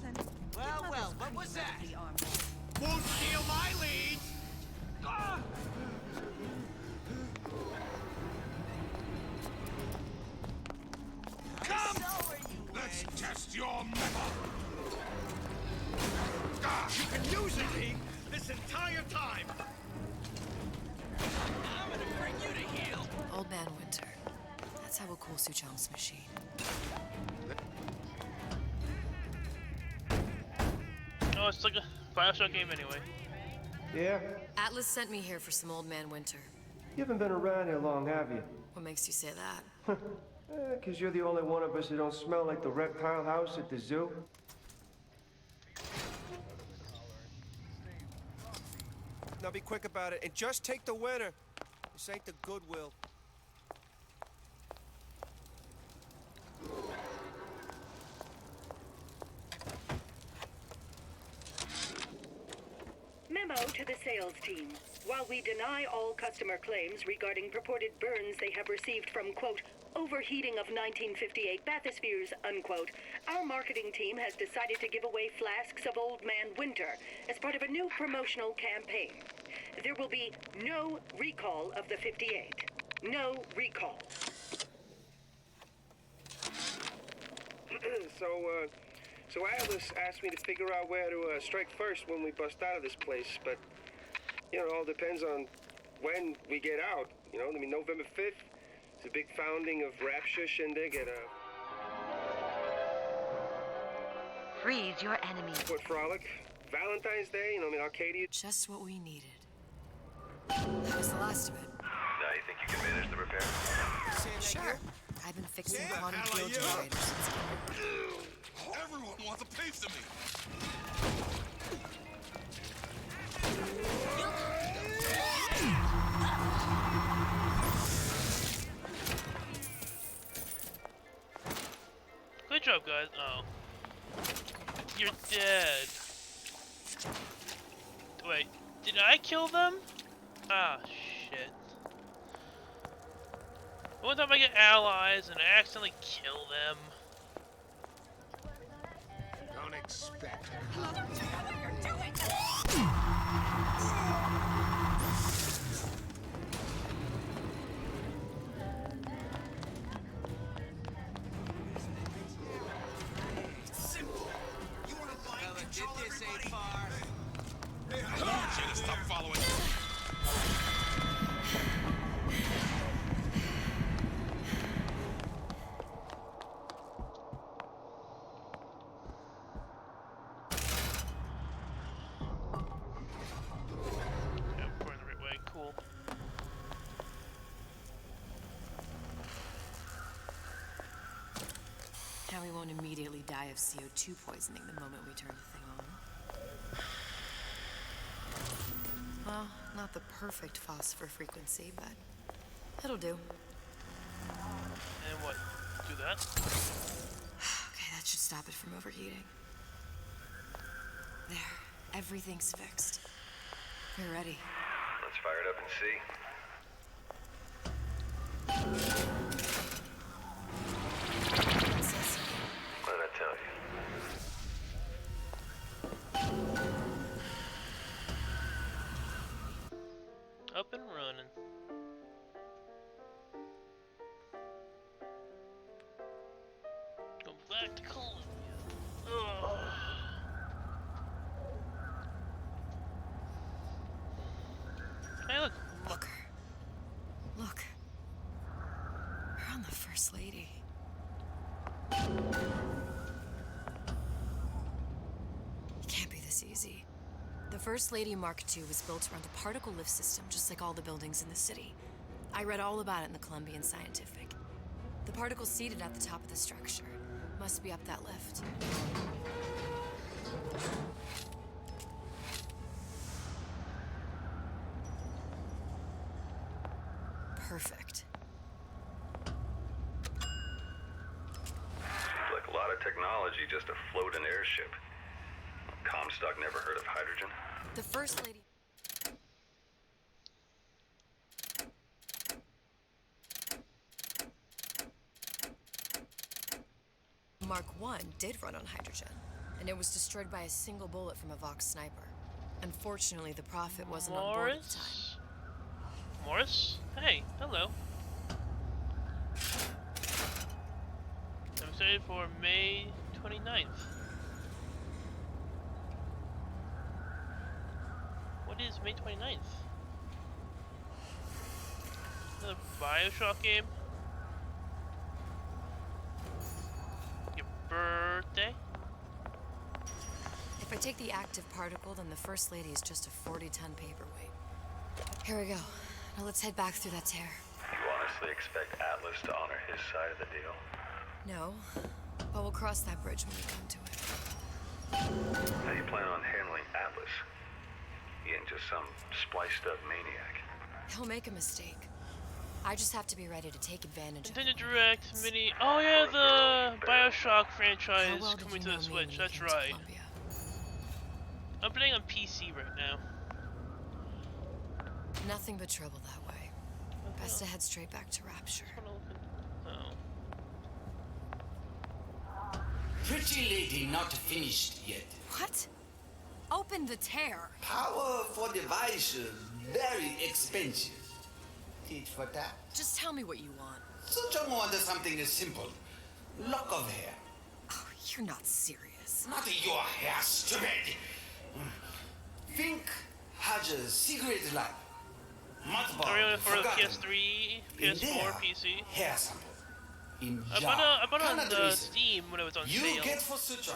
Ethan. Well, well, what was that? The arm. Won't steal my lead! Ah! Come! Let's test your metal! Ah, you've been using me this entire time! I'm gonna bring you to heel! Old Man Winter. That's how we'll cool Suchong's machine. Oh, it's like a Bioshock game anyway. Yeah? Atlas sent me here for some Old Man Winter. You haven't been around here long, have you? What makes you say that? 'Cause you're the only one of us who don't smell like the reptile house at the zoo. Now be quick about it, and just take the winner. This ain't the Goodwill. Memo to the sales team. While we deny all customer claims regarding purported burns they have received from, quote, overheating of 1958 bathyspheres, unquote, our marketing team has decided to give away flasks of Old Man Winter as part of a new promotional campaign. There will be no recall of the 58. No recall. So Atlas asked me to figure out where to strike first when we bust out of this place, but, you know, it all depends on when we get out. You know, I mean, November 5th is the big founding of Rapture Shindig at, Freeze your enemy. What Frolic? Valentine's Day, you know, I mean, Arcadia. Just what we needed. That was the last of it. Now you think you can manage the repair? Sure. I've been fixing quantum field generators since. Everyone wants a piece of me! Good job, guys. Oh. You're dead. Wait, did I kill them? Ah, shit. One time I get allies and I accidentally kill them. Don't expect Get this ain't far. I want you to stop following me. Yeah, I'm going the right way. Cool. Now we won't immediately die of CO2 poisoning the moment we turn the thing on. Well, not the perfect phosphor frequency, but it'll do. And what? Do that? Okay, that should stop it from overheating. There, everything's fixed. We're ready. Let's fire it up and see. What did I tell you? Up and running. Go back to Columbia. Ugh. Hey, look. Look. Look. We're on the First Lady. It can't be this easy. The First Lady Mark II was built around a particle lift system, just like all the buildings in the city. I read all about it in the Columbian Scientific. The particles seated at the top of the structure must be up that lift. Perfect. Seems like a lot of technology just to float an airship. Comstock never heard of hydrogen. The First Lady... Mark I did run on hydrogen, and it was destroyed by a single bullet from a Vox sniper. Unfortunately, the Prophet wasn't on board at the time. Morris? Hey, hello. I'm excited for May 29th. What is May 29th? Another Bioshock game? Your birthday? If I take the active particle, then the First Lady is just a 40-ton paperweight. Here we go. Now let's head back through that tear. You honestly expect Atlas to honor his side of the deal? No, but we'll cross that bridge when we come to it. How do you plan on handling Atlas? He ain't just some spliced-up maniac. He'll make a mistake. I just have to be ready to take advantage of it. Nintendo Direct Mini. Oh yeah, the Bioshock franchise coming to the Switch. That's right. I'm playing on PC right now. Nothing but trouble that way. Best to head straight back to Rapture. Pretty lady not finished yet. What? Open the tear. Power for device very expensive. Tit for tat. Just tell me what you want. Such a wonder something is simple. Lock of hair. Oh, you're not serious. Not your hair, stupid. Think has a secret lab. Really for the PS3, PS4, PC. Hair sample. In I bought it on Steam when it was on you sale. You get for suture.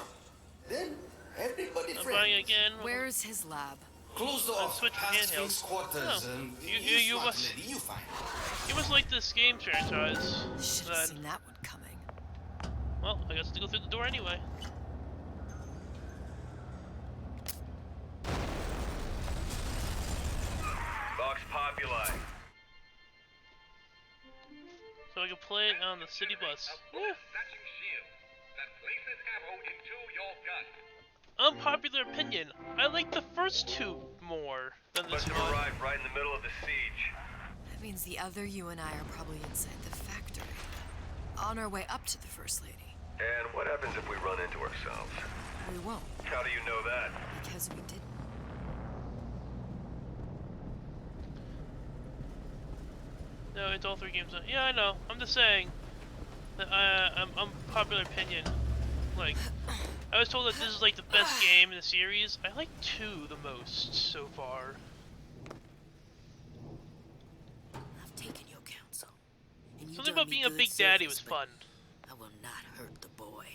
Then everybody I'm friends. buying it again. Where's his lab? Closed off past Sphinx quarters. You must like this game franchise. Should have seen that one coming. Well, I guess to go through the door anyway. Vox Populi. So I can play it on the city bus. Unpopular opinion. I like the first two more than this Must one. have arrived right in the middle of the siege. That means the other you and I are probably inside the factory. On our way up to the First Lady. And what happens if we run into ourselves? We won't. How do you know that? Because we didn't. No, it's all three games. Yeah, I know. I'm just saying that I'm unpopular opinion. Like, I was told that this is like the best game in the series. I like 2 the most so far. I've taken your counsel. And Something about being a big daddy was fun. I will not hurt the boy.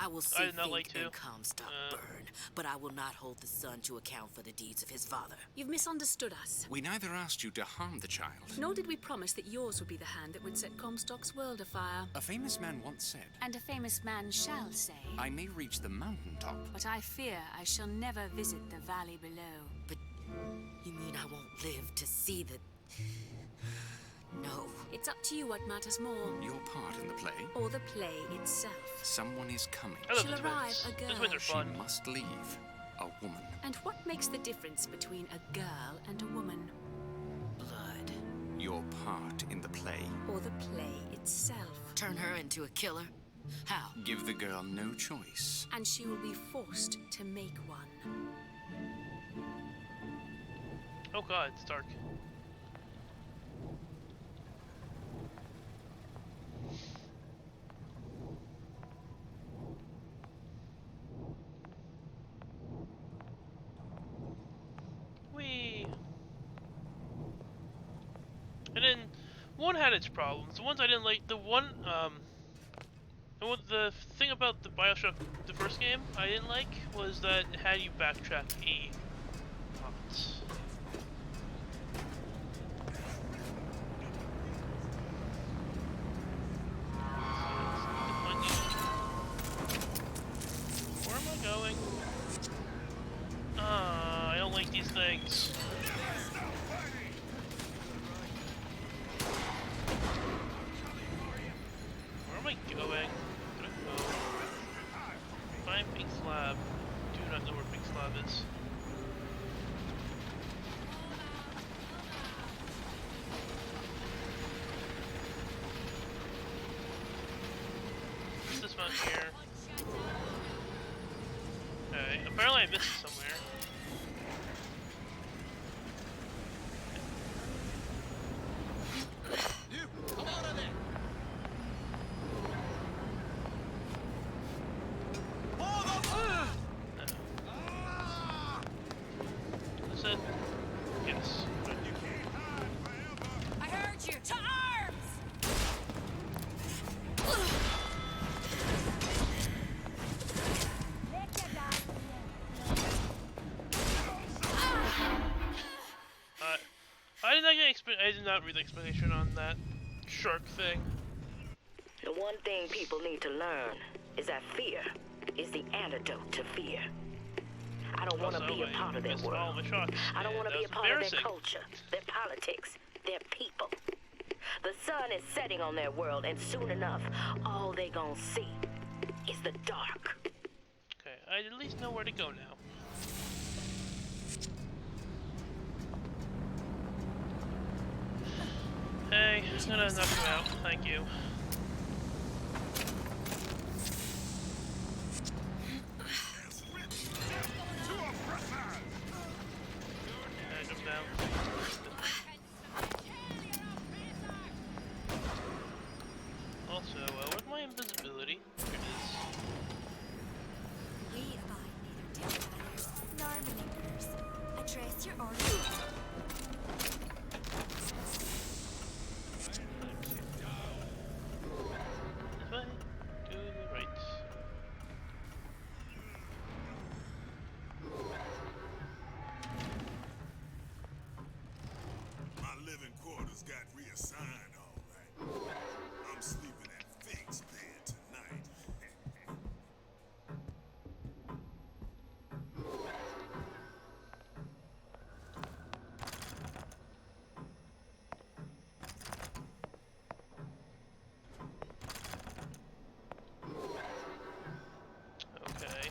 I will see Fink and Comstock burn, but I will not hold the son to account for the deeds of his father. You've misunderstood us. We neither asked you to harm the child. Nor did we promise that yours would be the hand that would set Comstock's world afire. A famous man once said, And a famous man shall say, I may reach the mountaintop, but I fear I shall never visit the valley below. But you mean I won't live to see the... No. It's up to you what matters more. Your part in the play. Or the play itself. Someone is coming. She'll arrive a girl. She must leave. A woman. And what makes the difference between a girl and a woman? Blood. Your part in the play. Or the play itself. Turn her into a killer? How? Give the girl no choice. And she will be forced to make one. Oh god, it's dark. And then one had its problems. The ones I didn't like, the thing about the Bioshock, the first game, I didn't like was that it had you backtrack a lot. Where am I going? I don't like these things. Where am I going? I'm gonna go find Pink Slab. Do not know where Pink Slab is. Let's dismount here. I missed it somewhere. You, come out of there! Is it? Yes. I heard you. To arms! I did not read the explanation on that shark thing. The one thing people need to learn is that fear is the antidote to fear. I don't want to be a part of their world. I don't want to be a part of their culture, their politics, their people. The sun is setting on their world, and soon enough, all they gonna see is the dark. Okay, I at least know where to go now. Hey, I'm gonna knock you out. Thank you. Jump down. Also, where's my invisibility? Here it is. We abide neither dictators nor manipulators. I trace your orders. If I do the right. My living quarters got reassigned, all right. I'm sleeping at Fig's bed tonight. Okay.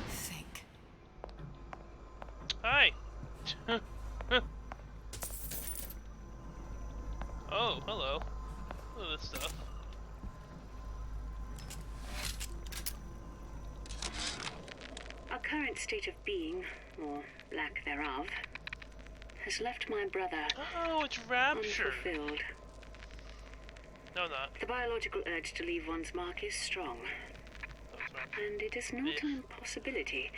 Think. Hi. Oh, hello. Look at this stuff. Our current state of being, or lack thereof, has left my brother Oh, it's Rapture. unfulfilled. No, not. The biological urge to leave one's mark is strong. And it is not an impossibility.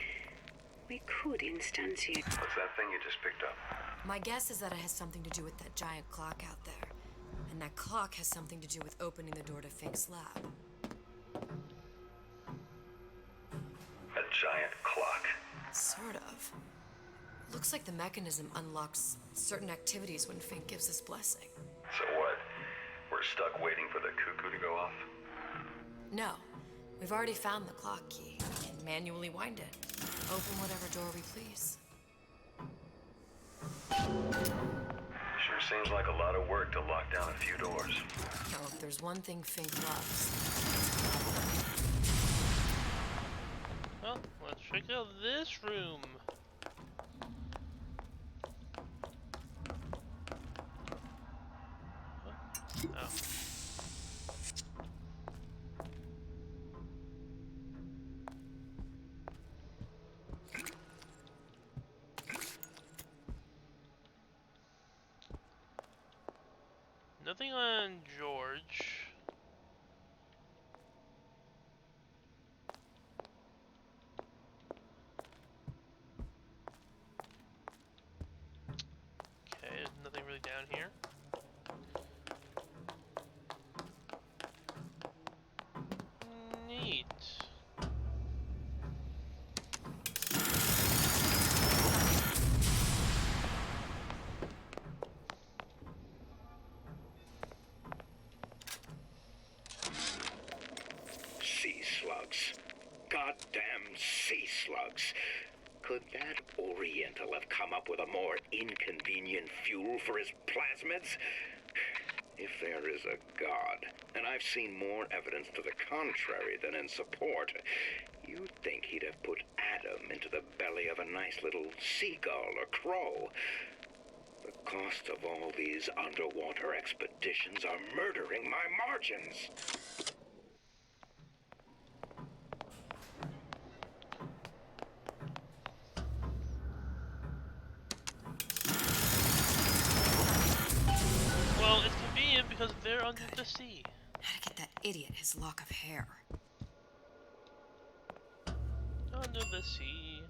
We could instantiate. What's that thing you just picked up? My guess is that it has something to do with that giant clock out there. And that clock has something to do with opening the door to Fink's lab. A giant clock. Sort of. Looks like the mechanism unlocks certain activities when Fink gives his blessing. So what? We're stuck waiting for the cuckoo to go off? No. We've already found the clock key. We can manually wind it. Open whatever door we please. Sure seems like a lot of work to lock down a few doors. Oh, if there's one thing Fink loves. Well, let's check out this room. Oh. Nothing on George. Okay, there's nothing really down here. Neat. Sea slugs. Goddamn sea slugs. Could that Oriental have come up with a more inconvenient fuel for his plasmids? If there is a God, and I've seen more evidence to the contrary than in support, you'd think he'd have put Adam into the belly of a nice little seagull or crow. The cost of all these underwater expeditions are murdering my margins. Well, it's convenient because they're under the sea. How to get that idiot his lock of hair. Under the sea.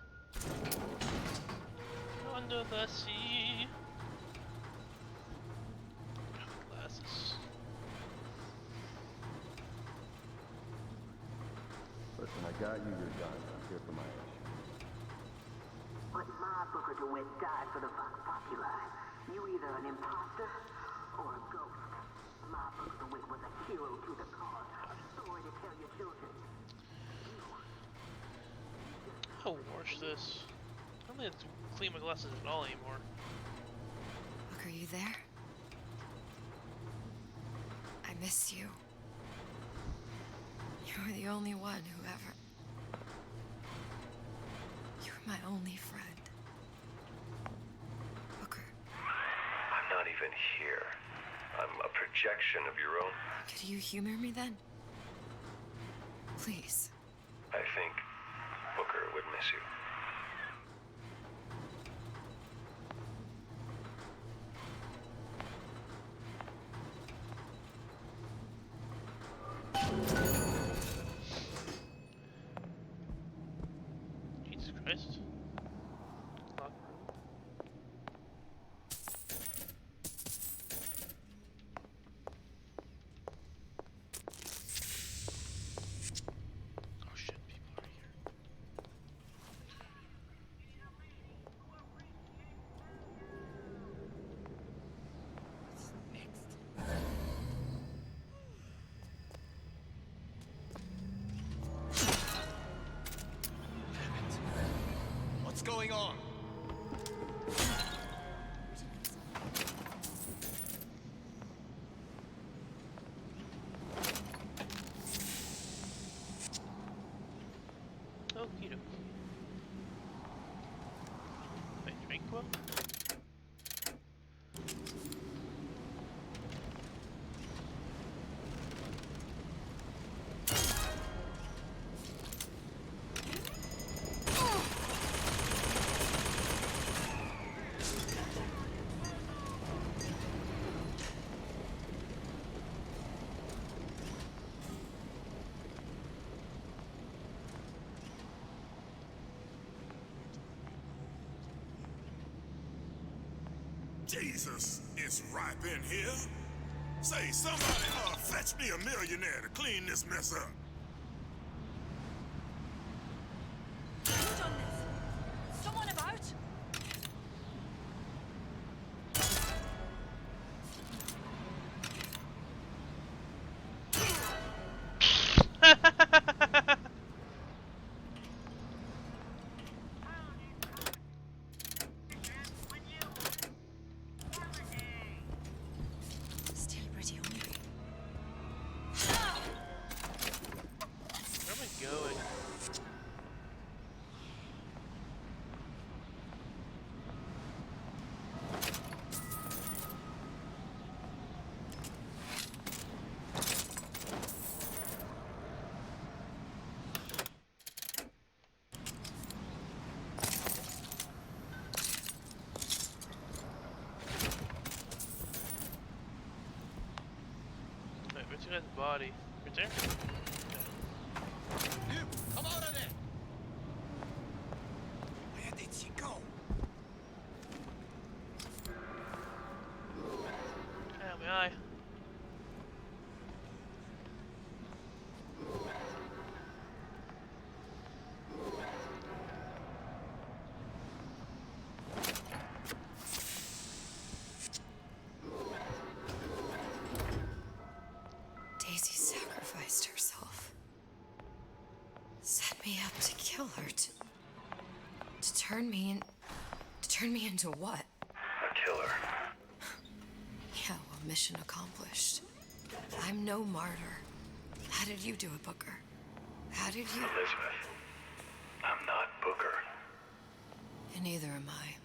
Under the sea. Glasses. Listen, I got you your gun. I'm here for my issue. But my Booker DeWitt died for the Vox Populi. You either an imposter or a ghost. My Booker DeWitt was a hero to the cause. A story to tell your children. I'll wash this. I don't need to clean my glasses at all anymore. Look, are you there? I miss you. You were the only one who ever... You were my only friend. Booker. I'm not even here. I'm a projection of your own. Could you humor me then? Please. I think Booker would miss you. Jesus Christ. Oh shit, people are here. What's going on? Okie dokie. Wait, tranquil? Jesus, it's ripe in here. Say, somebody fetch me a millionaire to clean this mess up. Who done this? Someone about? Still pretty hungry. Where am I going? Wait, where's your guy's body? Right there? You, come out of there! Where did she go? Oh my eye. Daisy sacrificed herself. Set me up to kill her, to turn me in... To turn me into what? A killer. Yeah, well, mission accomplished. I'm no martyr. How did you do it, Booker? How did you... Elizabeth, I'm not Booker. And neither am I.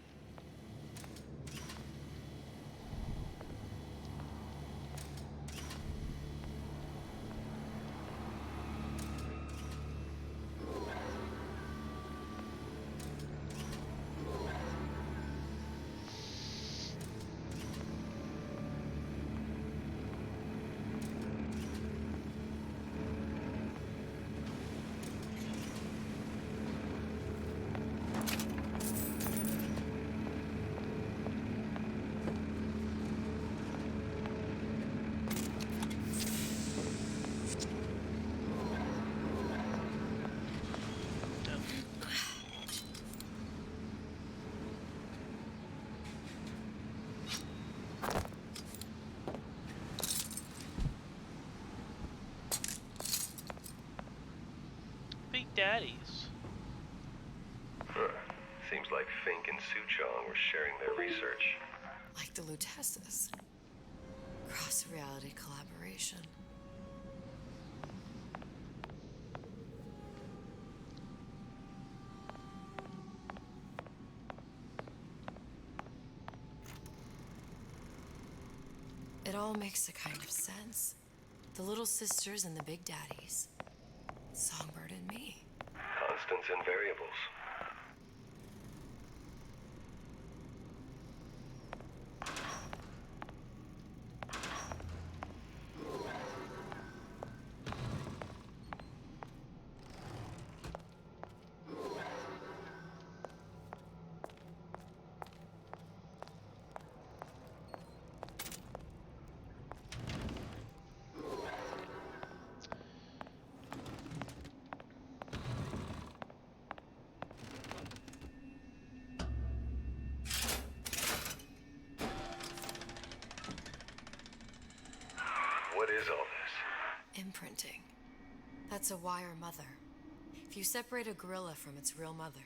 daddies. Huh. Seems like Fink and Suchong were sharing their research. Like the Luteces. Cross-reality collaboration. It all makes a kind of sense. The little sisters and the big daddies. Songbird and me. Constants and variables. What is all this? Imprinting. That's a wire mother. If you separate a gorilla from its real mother,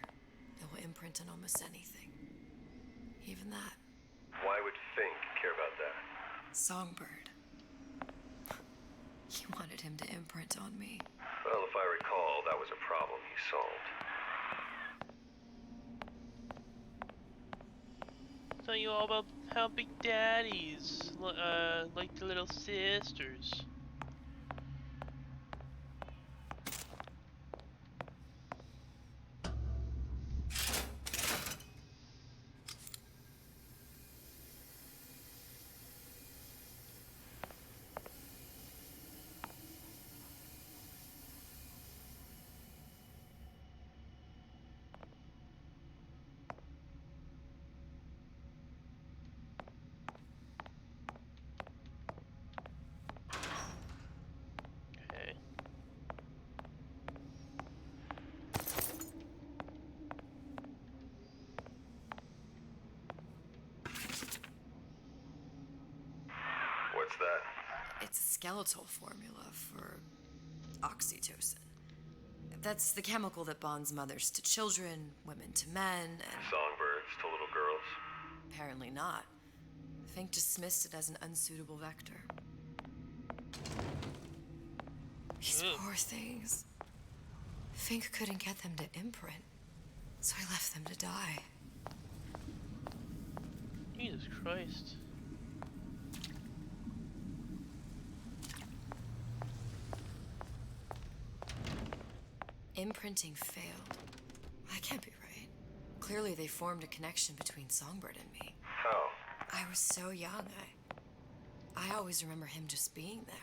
it will imprint on almost anything. Even that. Why would Fink care about that? Songbird. He wanted him to imprint on me. Well, if I recall, that was a problem he solved. Tell you all about how big daddies, like the little sisters. Okay. What's that? It's a skeletal formula for oxytocin. That's the chemical that bonds mothers to children, women to men, and... Songbirds to little girls? Apparently not. Fink dismissed it as an unsuitable vector. These poor things. Fink couldn't get them to imprint, so I left them to die. Jesus Christ. Imprinting failed. That can't be right. Clearly they formed a connection between Songbird and me. How? I was so young, I always remember him just being there.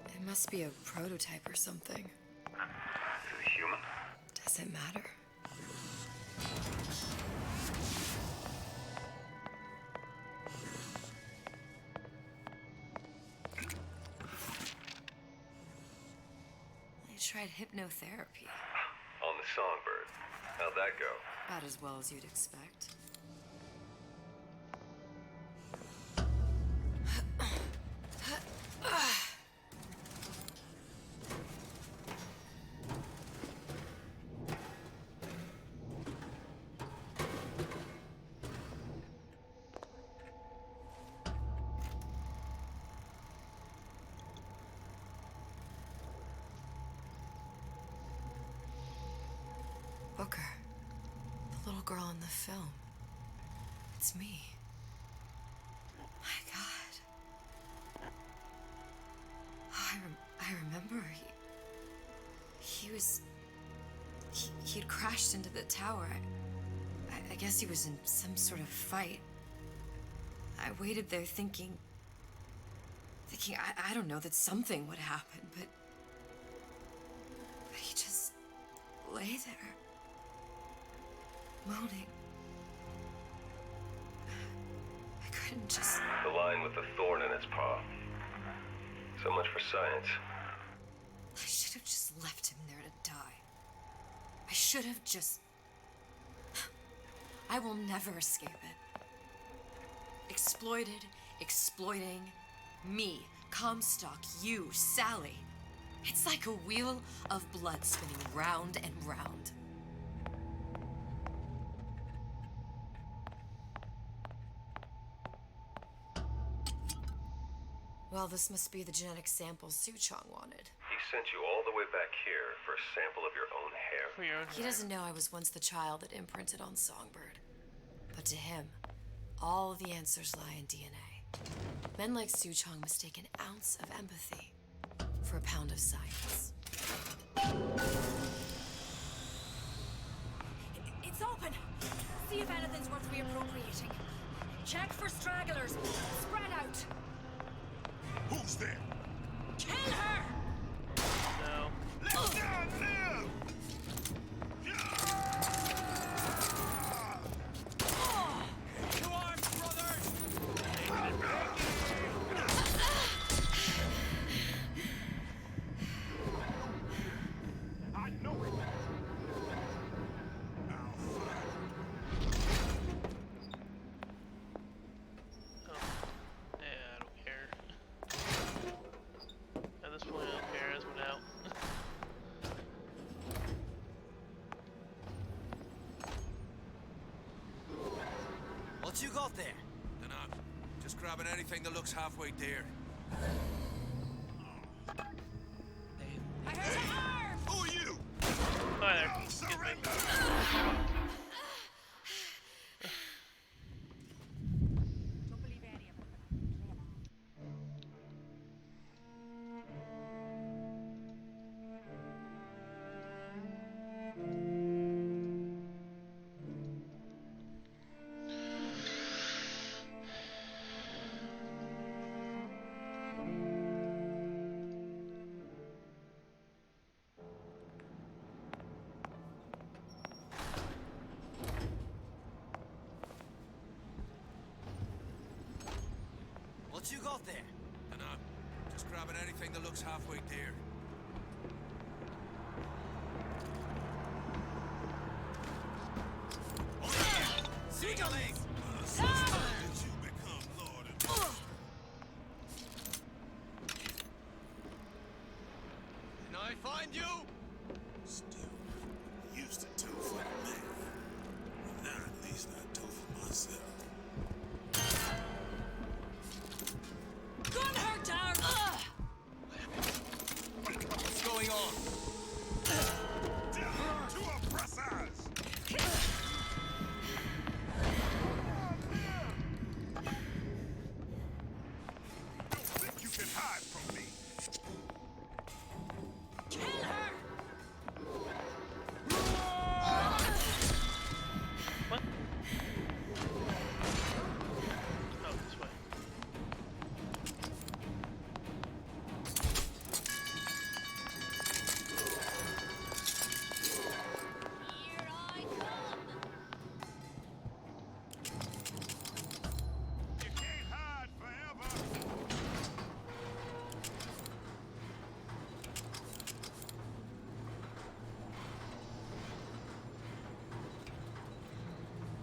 It must be a prototype or something. Is it human? Does it matter? I tried hypnotherapy. On the Songbird. How'd that go? About as well as you'd expect. Booker. The little girl in the film. It's me. My God. Oh, I remember he'd crashed into the tower. I guess he was in some sort of fight. I waited there thinking I don't know, that something would happen, but he just lay there. Moaning. I couldn't just... The lion with the thorn in its paw. So much for science. I should have just left him there to die. I should have just... I will never escape it. Exploited, exploiting me, Comstock, you, Sally. It's like a wheel of blood spinning round and round. Well, this must be the genetic sample Suchong wanted. He sent you all the way back here for a sample of your own hair. For your own He hair. doesn't know I was once the child that imprinted on Songbird. But to him, all the answers lie in DNA. Men like Suchong mistake an ounce of empathy for a pound of science. It's open. See if anything's worth reappropriating. Check for stragglers. Spread out. Who's there? Kill her! No. Let down live! To arms, brothers! I know it. Yeah, I don't care. At this point, I don't care. It's been out. What you got there? Dunno. Just grabbing anything that looks halfway there. I heard an arm! Who are you? Hi there. I'll surrender! Don't believe any of it. What you got there? Dunno. Just grabbing anything that looks halfway there. Seagulling! Did you become Lord and Can I find you? Still, used to do for the man. But now at least I do for myself. Gun her down! What's going on? Down to oppressors! Don't think you can hide from me. Kill her! What? Oh, this way. Here I come! You can't hide forever.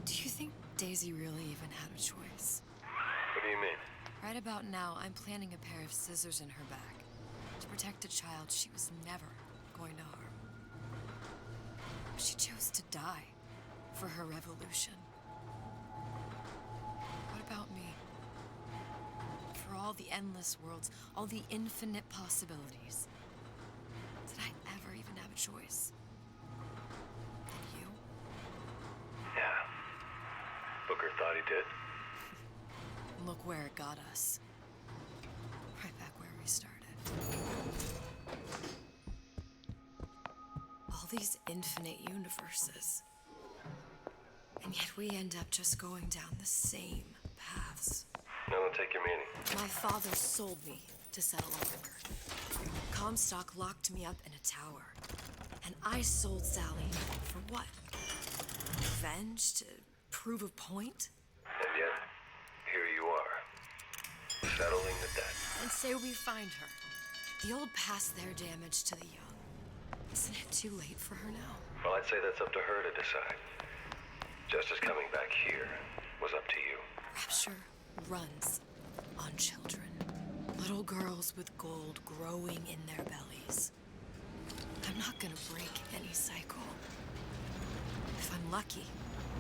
Do you think Daisy really even had a choice? What do you mean? Right about now, I'm planting a pair of scissors in her back to protect a child she was never going to harm. She chose to die for her revolution. What about me? For all the endless worlds, all the infinite possibilities. Did I ever even have a choice? Did you? Yeah. Booker thought he did. Look where it got us. Right back where we started. All these infinite universes. And yet we end up just going down the same paths. No, don't take your meaning. My father sold me to settle hunger. Comstock locked me up in a tower. And I sold Sally for what? Revenge? To prove a point? And yet, here you are. Settling the debt. And say we find her. The old past their damage to the young. Isn't it too late for her now? Well, I'd say that's up to her to decide. Justice coming back here was up to you. Rapture, runs on children. Little girls with gold growing in their bellies. I'm not gonna break any cycle. If I'm lucky,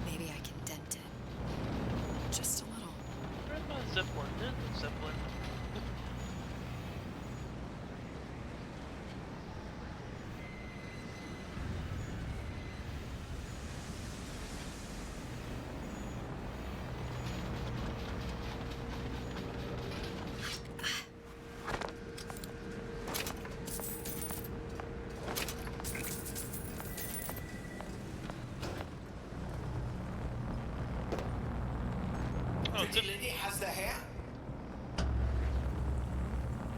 maybe I can dent it. Just a little. Where's my Zeppelin? There's the Zeppelin. Pretty lady has the hair.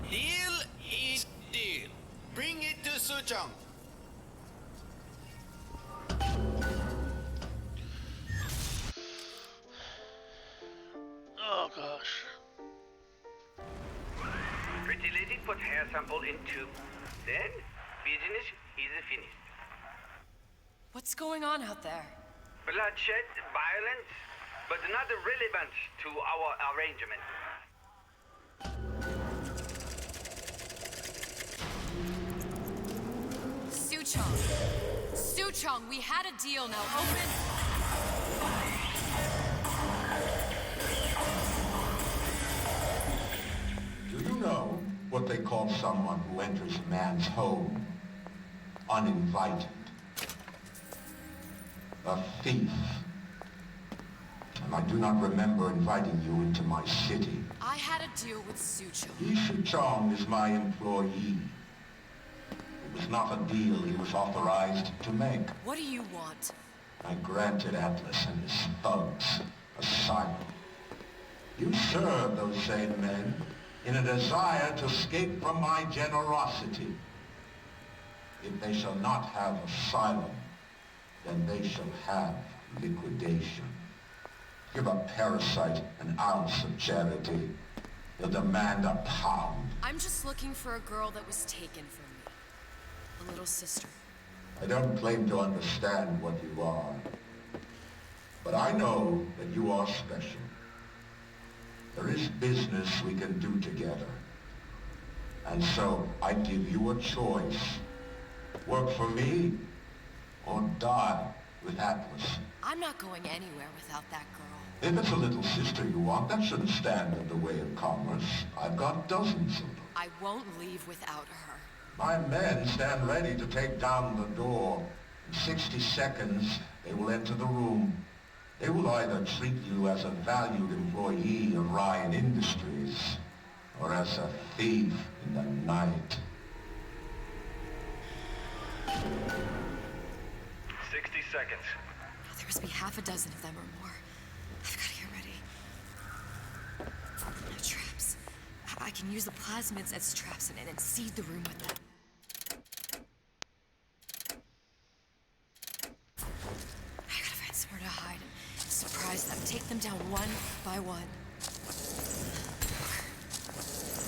Deal is deal. Bring it to Suchong. Oh gosh. Pretty lady put hair sample in tube. Then, business is finished. What's going on out there? Bloodshed, violence, but not relevant to our arrangement. Suchong! Suchong, we had a deal, now open... Do you know what they call someone who enters a man's home uninvited? A thief. And I do not remember inviting you into my city. I had a deal with Suchong. Ishu Chong is my employee. It was not a deal he was authorized to make. What do you want? I granted Atlas and his thugs asylum. You serve those same men in a desire to escape from my generosity. If they shall not have asylum, then they shall have liquidation. Give a parasite an ounce of charity. They'll demand a pound. I'm just looking for a girl that was taken from me. A little sister. I don't claim to understand what you are, but I know that you are special. There is business we can do together. And so I give you a choice. Work for me or die with Atlas. I'm not going anywhere without that girl. If it's a little sister you want, that shouldn't stand in the way of commerce. I've got dozens of them. I won't leave without her. My men stand ready to take down the door. In 60 seconds, they will enter the room. They will either treat you as a valued employee of Ryan Industries, or as a thief in the night. 60 seconds. There must be half a dozen of them or more. I've got to get ready. No traps. I can use the plasmids as traps and seed the room with them. I gotta find somewhere to hide and surprise them. Take them down one by one.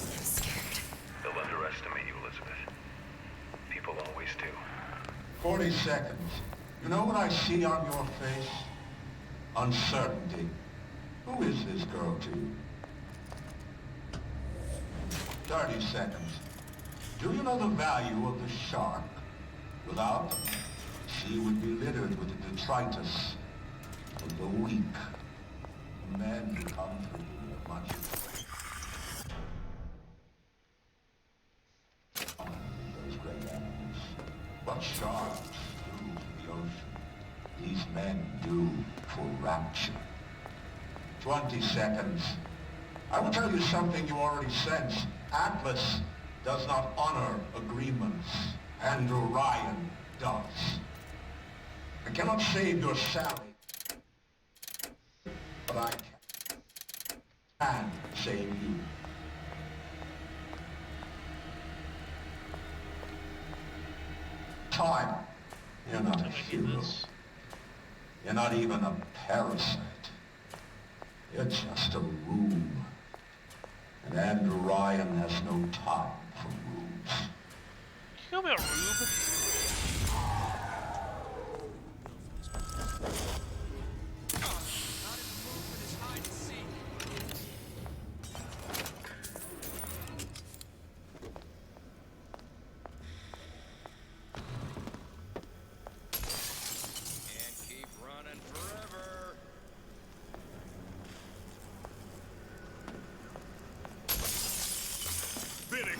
I'm scared. They'll underestimate you, Elizabeth. People always do. 40 seconds. You know what I see on your face? Uncertainty. Who is this girl to you? 30 seconds. Do you know the value of the shark? Without them, the sea would be littered with the detritus of the weak. The men who come for you have much those great animals. What sharks do to the ocean, these men do for rapture. 20 seconds. I will tell you something you already sense. Atlas does not honor agreements. Andrew Ryan does. I cannot save your Sally, but I can save you. Time. You're not a hero. You're not even a parasite. You're just a room. And Andrew Ryan has no time for rubes. You call me a rube?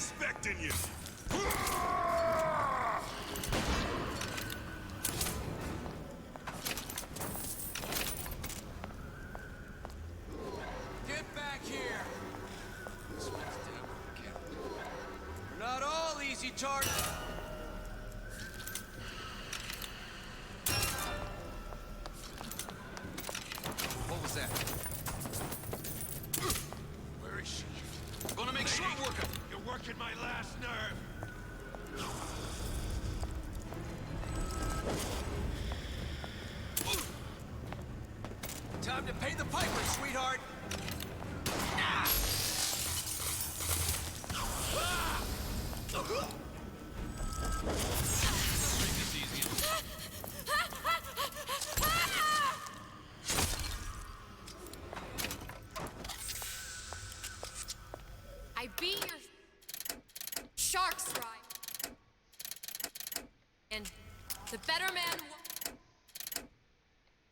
expecting you. Get back here! This one's down for the count. We're not all easy targets. What was that? Where is she? Gonna make short work of it. You're working my last nerve. Time to pay the piper, sweetheart. Ah! Make this easy. I beat your sharks, right? And the better man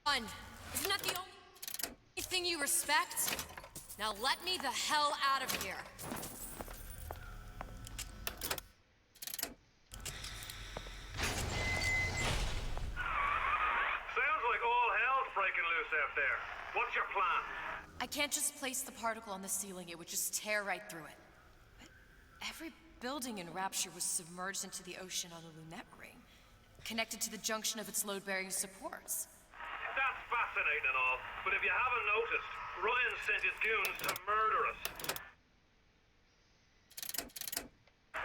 won. Isn't that the only thing you respect? Now let me the hell out of here. Sounds like all hell's breaking loose out there. What's your plan? I can't just place the particle on the ceiling, it would just tear right through it. But every building in Rapture was submerged into the ocean on the Lunette ring, connected to the junction of its load-bearing supports. That's fascinating and all, but if you haven't noticed, Ryan sent his goons to murder us.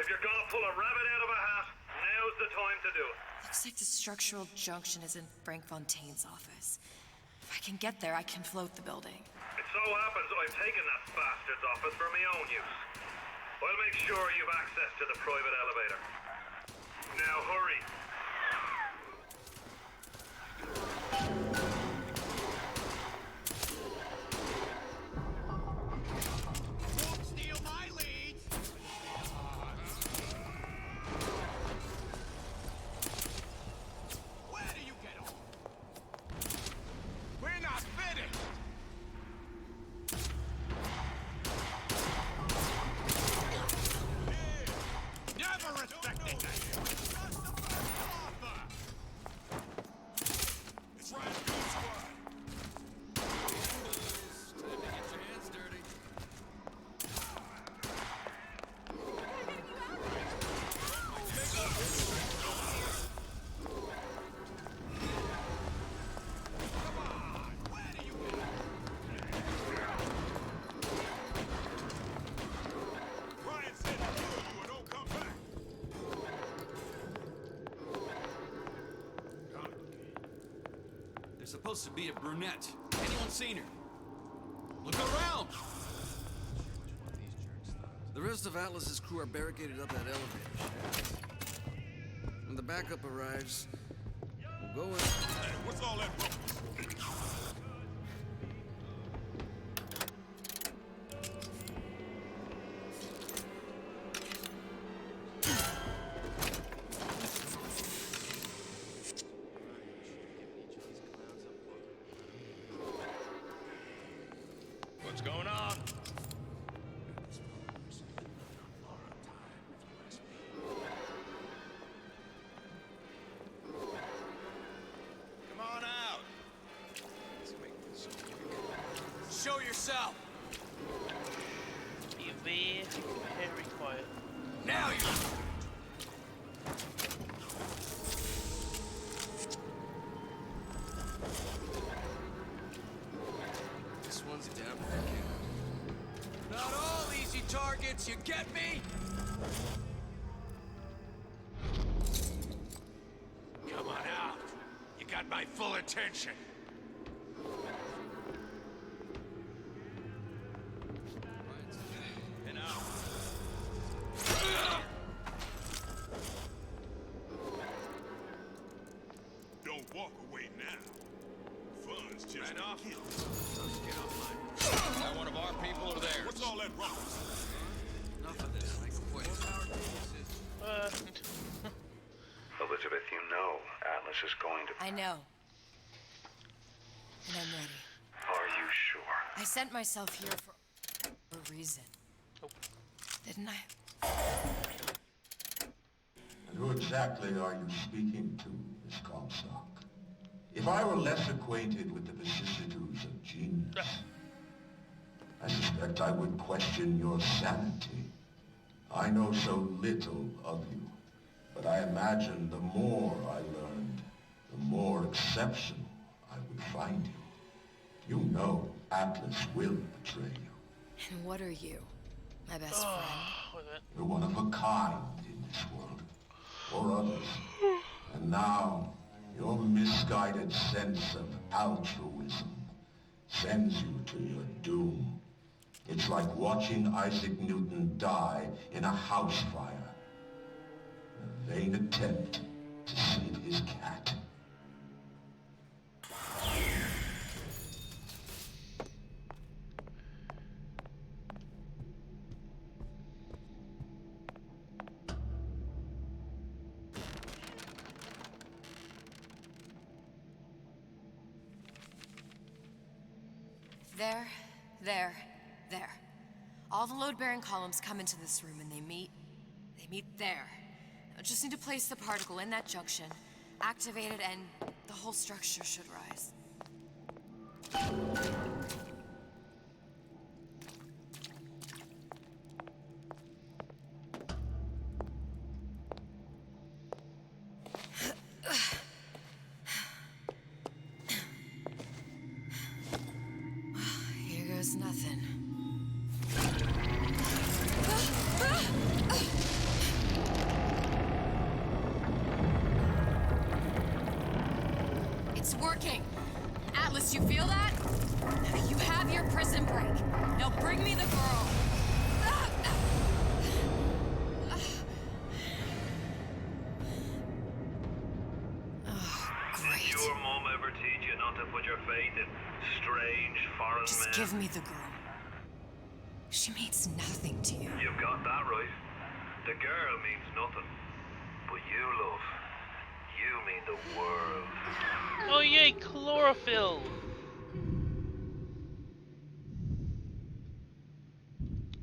If you're gonna pull a rabbit out of a hat, now's the time to do it. Looks like the structural junction is in Frank Fontaine's office. If I can get there, I can float the building. It so happens I've taken that bastard's office for my own use. I'll make sure you've access to the private elevator. Now hurry. Won't steal my lead. Where do you get off? We're not finished. Never respected that. It's right up your squad. Time to get your hands dirty. Ryan said to kill you and don't come back. There's supposed to be a brunette. Anyone seen her? Look around! The rest of Atlas's crew are barricaded up that elevator shaft. When the backup arrives, we'll go in. Hey, what's all that ruckus? What's going on? Come on out. Show yourself! Be very, very quiet. Now you. This one's down for the count. Not all easy targets, you get me? Come on out. You got my full attention. And out. Don't walk away now. Fun's just Ran off? killed. Get off mine. That one of our people or theirs? What's all that ruckus? Enough of this. Elizabeth, you know Atlas is going to... I know. And I'm ready. Are you sure? I sent myself here for a reason. Didn't I? And who exactly are you speaking to, Miss Comstock? If I were less acquainted with the vicissitudes of genius, I suspect I would question your sanity. I know so little of you, but I imagine the more I learned, the more exceptional I would find you. You know Atlas will betray you. And what are you? My best friend? You're one of a kind in this world, or others. And now, your misguided sense of altruism sends you to your doom. It's like watching Isaac Newton die in a house fire. In a vain attempt to save his cat. There. All the load-bearing columns come into this room and they meet there. I just need to place the particle in that junction, activate it, and the whole structure should rise. Here goes nothing. It's working! Atlas, you feel that? You have your prison break. Now bring me the girl. Did your mom ever teach you not to put your faith in strange foreign men? Just give me the girl. She means nothing to you. You've got that right. The girl means nothing. But you, love, you mean the world. Oh yay, chlorophyll!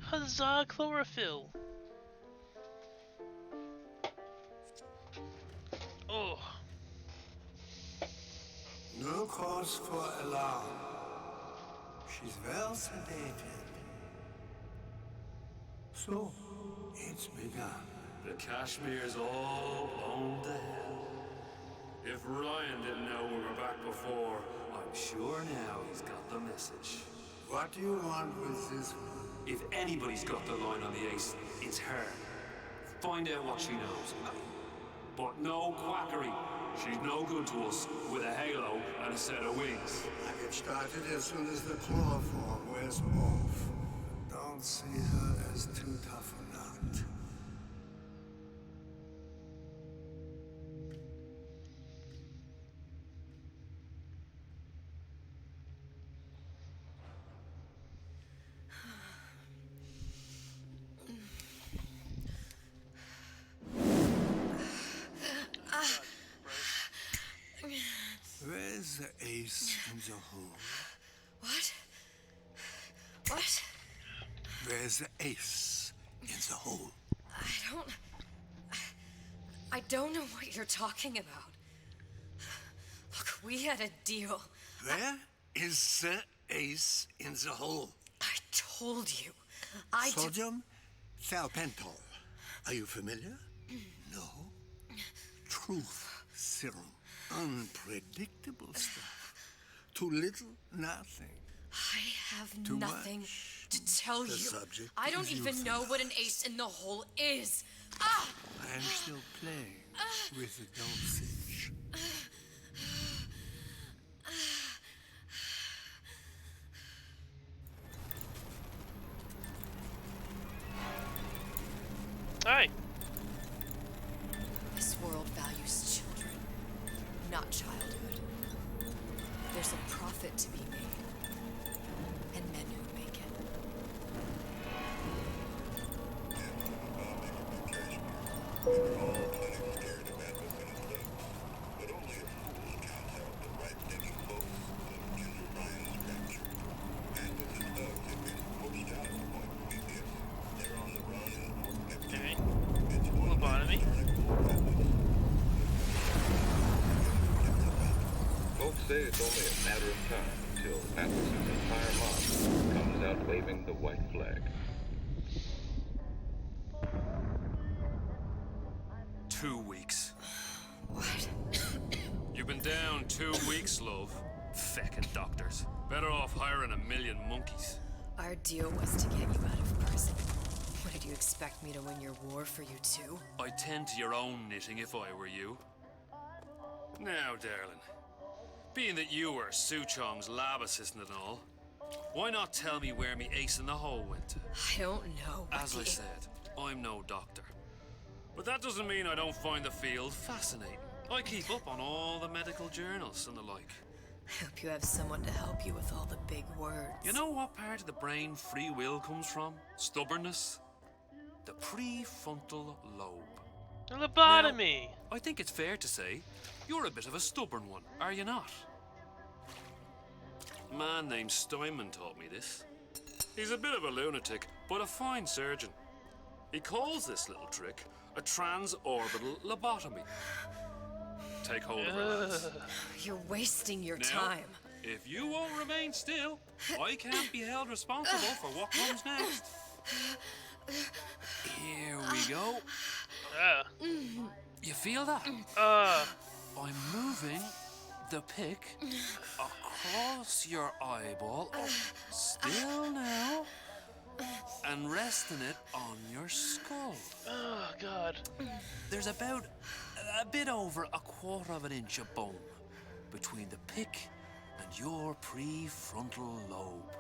Huzzah, chlorophyll! Oh. No cause for alarm. She's well sedated. So, it's begun. The Kashmir's all blown to hell. If Ryan didn't know we were back before, I'm sure now he's got the message. What do you want with this one? If anybody's got the line on the ace, it's her. Find out what she knows. But no quackery. She's no good to us with a halo and a set of wings. I get started as soon as the chloroform wears off. Don't see her as too tough a nut. Where's the ace in the hole? What? What? Where's the ace in the hole? I don't know what you're talking about. Look, we had a deal. Where is the ace in the hole? I told you. Sodium salpental. Are you familiar? No. Truth serum. Unpredictable stuff. Too little, nothing. I have Too nothing much. to tell The you. subject I don't is even know what an ace in the hole is. Ah! I am still playing with the dosage. Hi. This world values children, not childhood. There's a profit to be made, and men who make it. All clinically carried abandonment is lethal, but only say it's only a matter of time until Atlas's entire mob comes out waving the white flag. 2 weeks. What? You've been down 2 weeks, love. Feckin' doctors. Better off hiring a million monkeys. Our deal was to get you out of prison. What, did you expect me to win your war for you too? I'd tend to your own knitting if I were you. Now, darling, being that you were Su Chong's lab assistant and all, why not tell me where me ace in the hole went to? I don't know. As I said, I'm no doctor. But that doesn't mean I don't find the field fascinating. I keep up on all the medical journals and the like. I hope you have someone to help you with all the big words. You know what part of the brain free will comes from? Stubbornness? The prefrontal lobe. Lobotomy! Now, I think it's fair to say you're a bit of a stubborn one, are you not? A man named Steinman taught me this. He's a bit of a lunatic, but a fine surgeon. He calls this little trick a transorbital lobotomy. Take hold of her, lads. You're wasting your Now, time. If you won't remain still, I can't be held responsible for what comes next. Here we go. You feel that? I'm moving the pick across your eyeball, up still now, and resting it on your skull. Oh, God. There's about a bit over 1/4 of an inch of bone between the pick and your prefrontal lobe.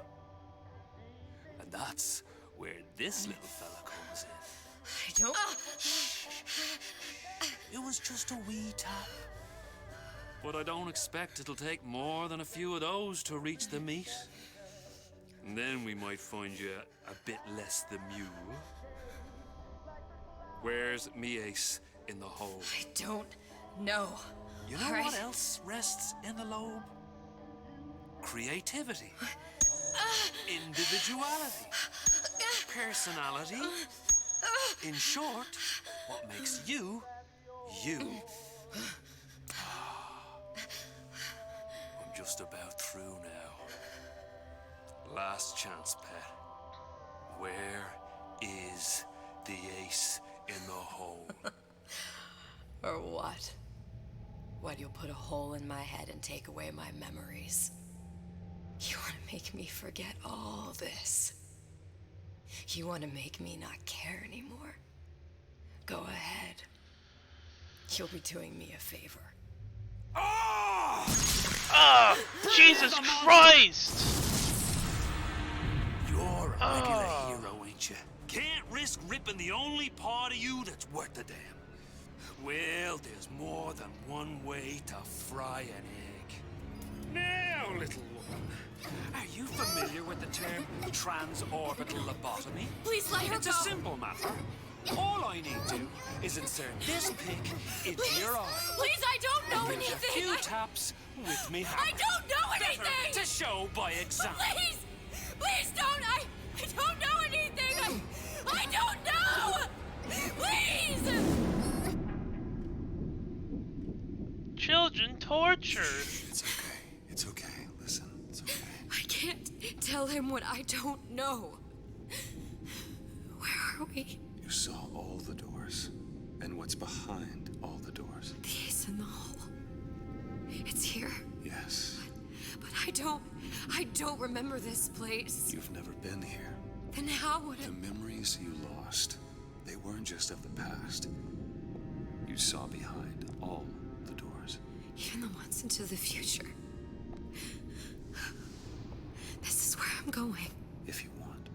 And that's where this little fella comes in. I don't... It was just a wee tap. But I don't expect it'll take more than a few of those to reach the meat. And then we might find you a bit less the mule. Where's me ace in the hole? I don't know. You know what else rests in the lobe? Creativity. Individuality. Personality. In short, what makes you, you. I'm just about through now. Last chance, pet. Where is the ace in the hole? Or what? What, you'll put a hole in my head and take away my memories? You want to make me forget all this? You want to make me not care anymore? Go ahead. You'll be doing me a favor. Ah! Jesus Christ! You're a regular hero, ain't you? Can't risk ripping the only part of you that's worth a damn. Well, there's more than one way to fry an egg. Now, little woman, are you familiar with the term transorbital lobotomy? Please let her It's go. a simple matter. All I need to is insert this pick into your eye. Please, I don't know And there's anything. a few taps with me hammer. I don't know anything. Better to show by example. Please, please don't. I don't know anything. I don't know. Please. Children tortured. It's okay. It's okay. Listen, it's okay. I can't tell him what I don't know. Where are we? You saw all the doors, and what's behind all the doors. The ace in the hole. It's here. Yes. But I don't remember this place. You've never been here. Then how would The memories you lost, they weren't just of the past. You saw behind all the doors. Even the ones into the future. This is where I'm going. If you want.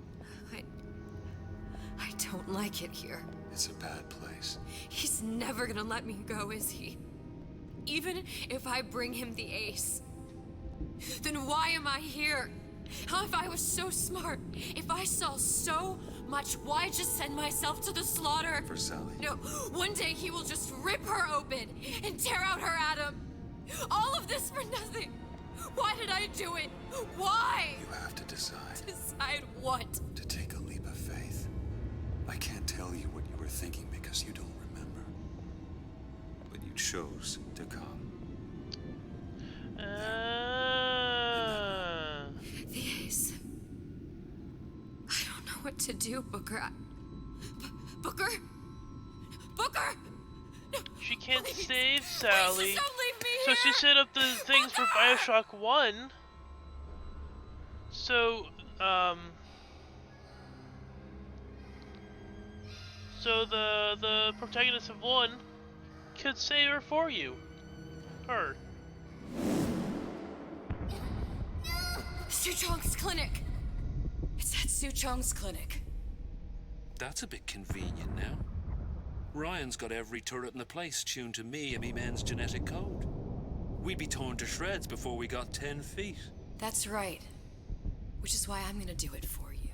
I don't like it here. It's a bad place. He's never gonna let me go, is he? Even if I bring him the ace. Then why am I here? How if I was so smart? If I saw so much, why just send myself to the slaughter? For Sally. No, one day he will just rip her open and tear out her atom. All of this for nothing. Why did I do it? Why? You have to decide. Decide what? To take a leap of faith. I can't tell you what you were thinking because you don't remember. But you chose to come. know what to do, Booker. Booker? Booker! No, she can't please, save please Sally. just don't leave me So here. she set up the things for Bioshock 1. So, so the protagonist of 1 could save her for you. Her. Suchong's clinic. It's at Suchong's clinic. That's a bit convenient now. Ryan's got every turret in the place tuned to me and me men's genetic code. We'd be torn to shreds before we got 10 feet. That's right. Which is why I'm gonna do it for you.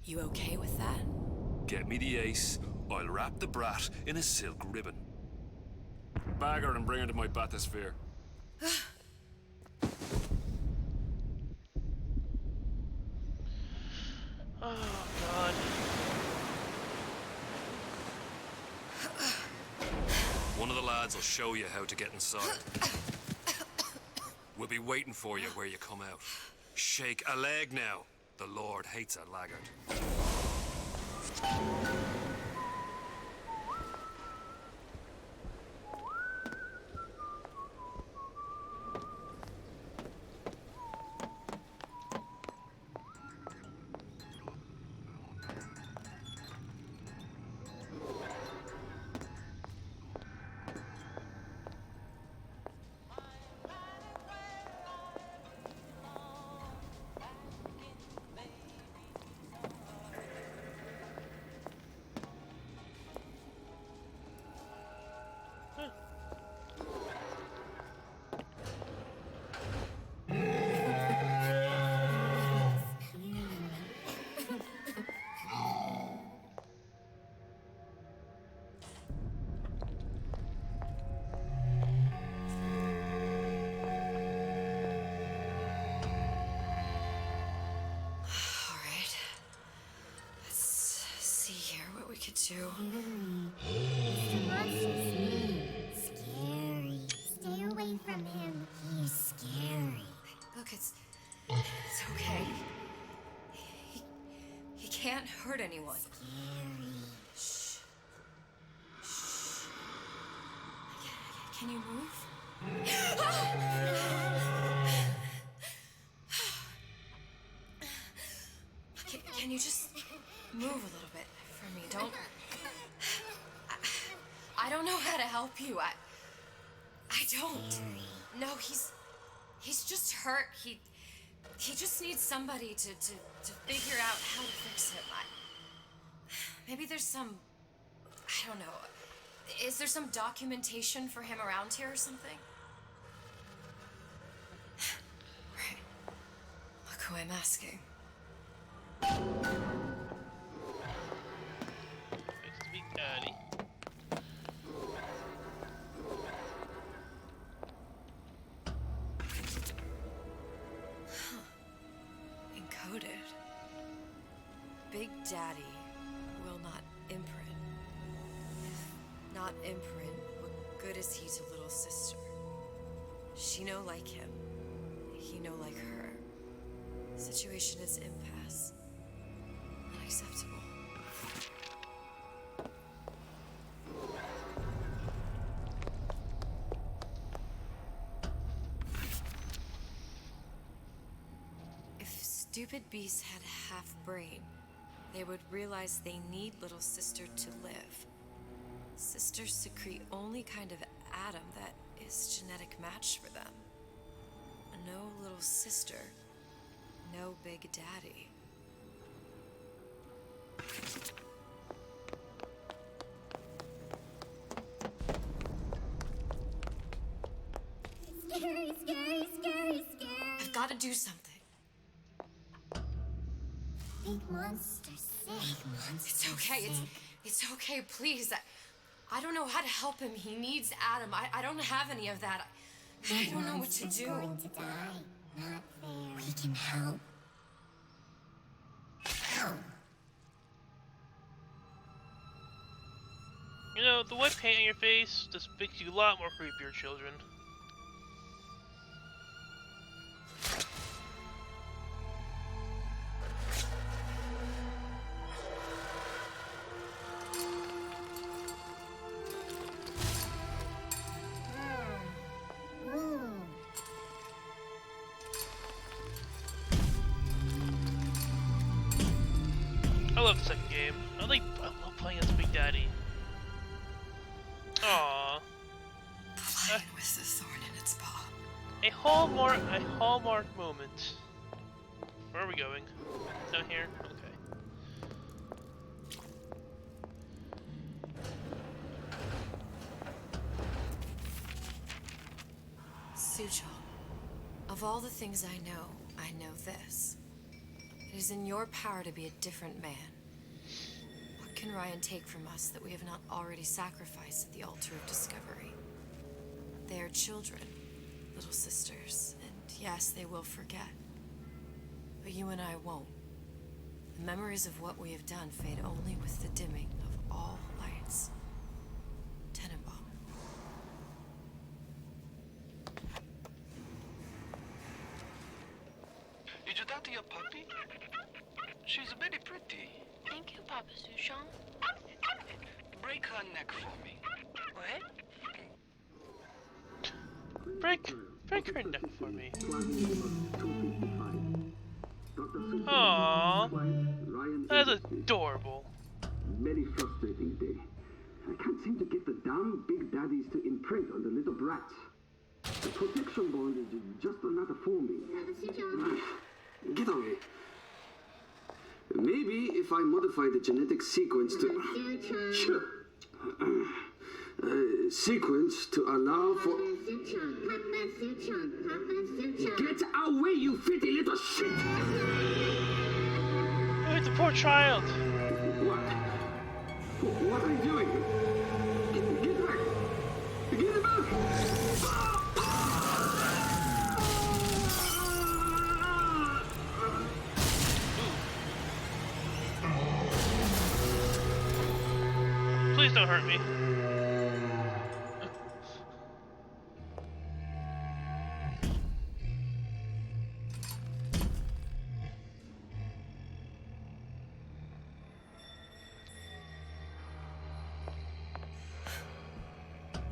You okay with that? Get me the ace, I'll wrap the brat in a silk ribbon. Bag her and bring her to my bathysphere. Oh, God. One of the lads will show you how to get inside. We'll be waiting for you where you come out. Shake a leg now. The Lord hates a laggard. Do. Mr. Monster's mean. Scary. Stay away from him. He's scary. Look, it's okay. He can't hurt anyone. Scary. Shh. Shh. Can you move? Can you just move a little bit for me? Don't. I don't know how to help you. I don't. No, he's just hurt. He just needs somebody to figure out how to fix him. Maybe there's some, I don't know. Is there some documentation for him around here or something? Right. Look who I'm asking. Fix me, Daddy. Encoded. Big Daddy will not imprint. If not imprint, what good is he to little sister? She no like him. He no like her. Situation is impasse. Unacceptable. If stupid beasts had half brain, they would realize they need little sister to live. Sisters secrete only kind of atom that is genetic match for them. No little sister, no big daddy. Scary, scary, scary, scary. I've got to do something. Big monster, sick monster. It's okay. It's okay. Please. I don't know how to help him. He needs Adam. I don't have any of that. I don't know what to do. Going to die. Not fair. We can help. Help. You know, the white paint on your face just makes you a lot more creepier, children. love the second game. I love playing as Big Daddy. Aww. Flying with the thorn in its paw. A hallmark moment. Where are we going? Down here? Okay. Suchong, of all the things I know this. It is in your power to be a different man. What can Ryan take from us that we have not already sacrificed at the altar of discovery? They are children, little sisters, and yes, they will forget. But you and I won't. The memories of what we have done fade only with the dimming of all lights. Tenenbaum. Is that your puppy? She's very pretty. Thank you, Papa Suchong. Break her neck for me. What? Break her neck for me. Aww. That's adorable. Very frustrating day. I can't seem to get the damn big daddies to imprint on the little brats. The protection bond is just not forming. Get away. Maybe if I modify the genetic sequence to... sequence to allow for... Get away, you filthy little shit! Oh, it's a poor child. What? What are you doing? Get back! Get back! Please don't hurt me.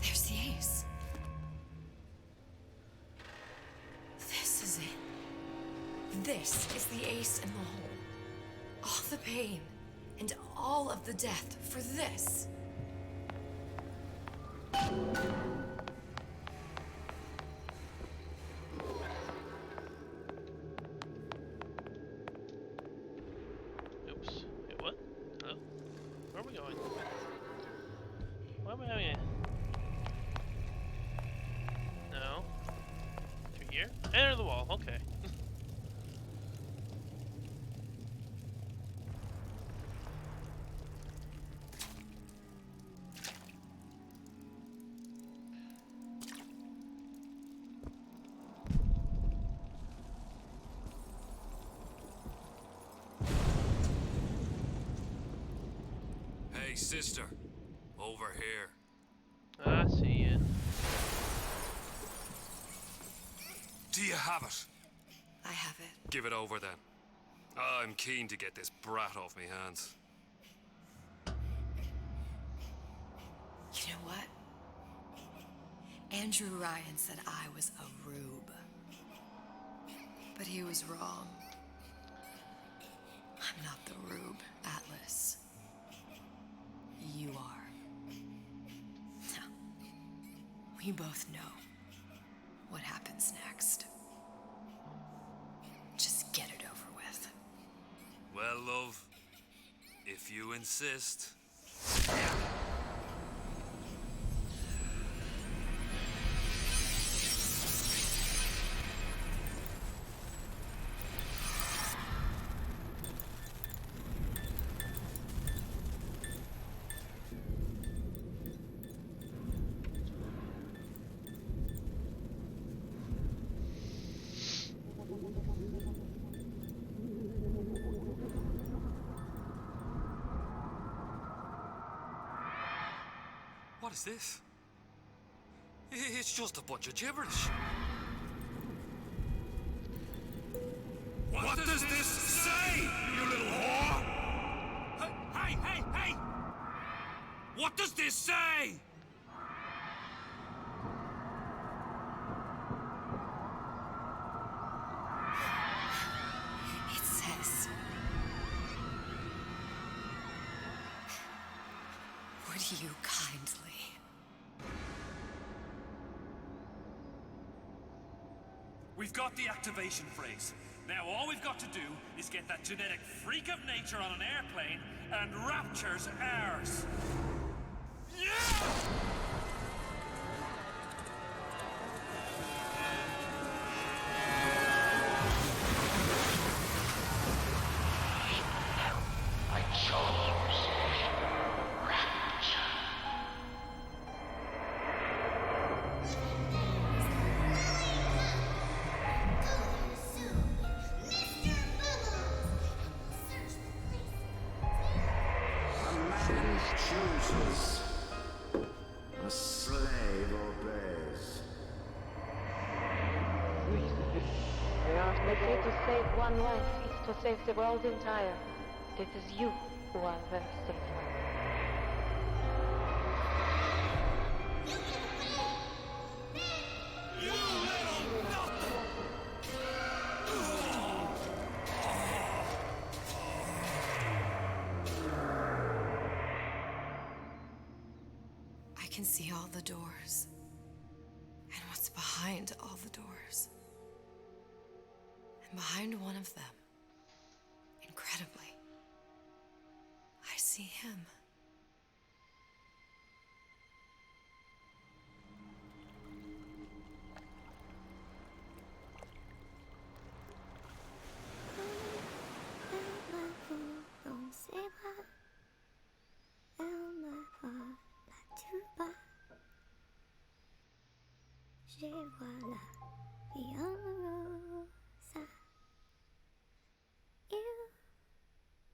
There's the ace. This is it. This is the ace in the hole. All the pain and all of the death for this. Oops. Wait, what? Hello? Where are we going? Why am I having a... No. Through here? Enter the wall, okay. Hey, sister. Over here. I see ya. Do you have it? I have it. Give it over then. I'm keen to get this brat off me hands. You know what? Andrew Ryan said I was a rube. But he was wrong. I'm not the rube, Atlas. You are. Now, we both know what happens next. Just get it over with. Well, love, if you insist. What is this? It's just a bunch of gibberish. What does this say, you little whore? Hey! What does this say? It says, you kindly. We've got the activation phrase. Now all we've got to do is get that genetic freak of nature on an airplane, and Rapture's ours. Yeah! I chose Rapture. A man chooses, a slave obeys. They say to save one life is to save the world entire. It is you who are the saved one. I can see all the doors. And what's behind all the doors. And behind one of them, incredibly, I see him. Je vois la vie en rose. Il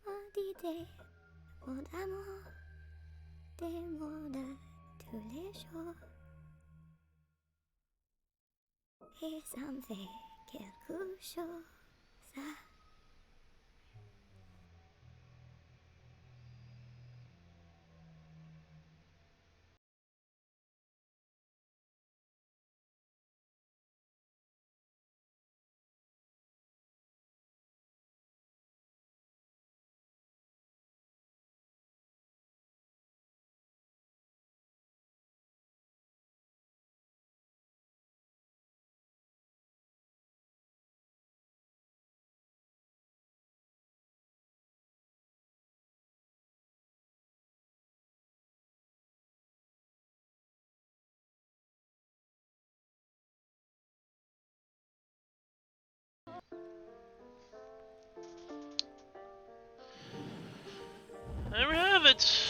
m'a dit des mots d'amour, des mots de tous les jours. Et ça me fait quelque chose. There we have it.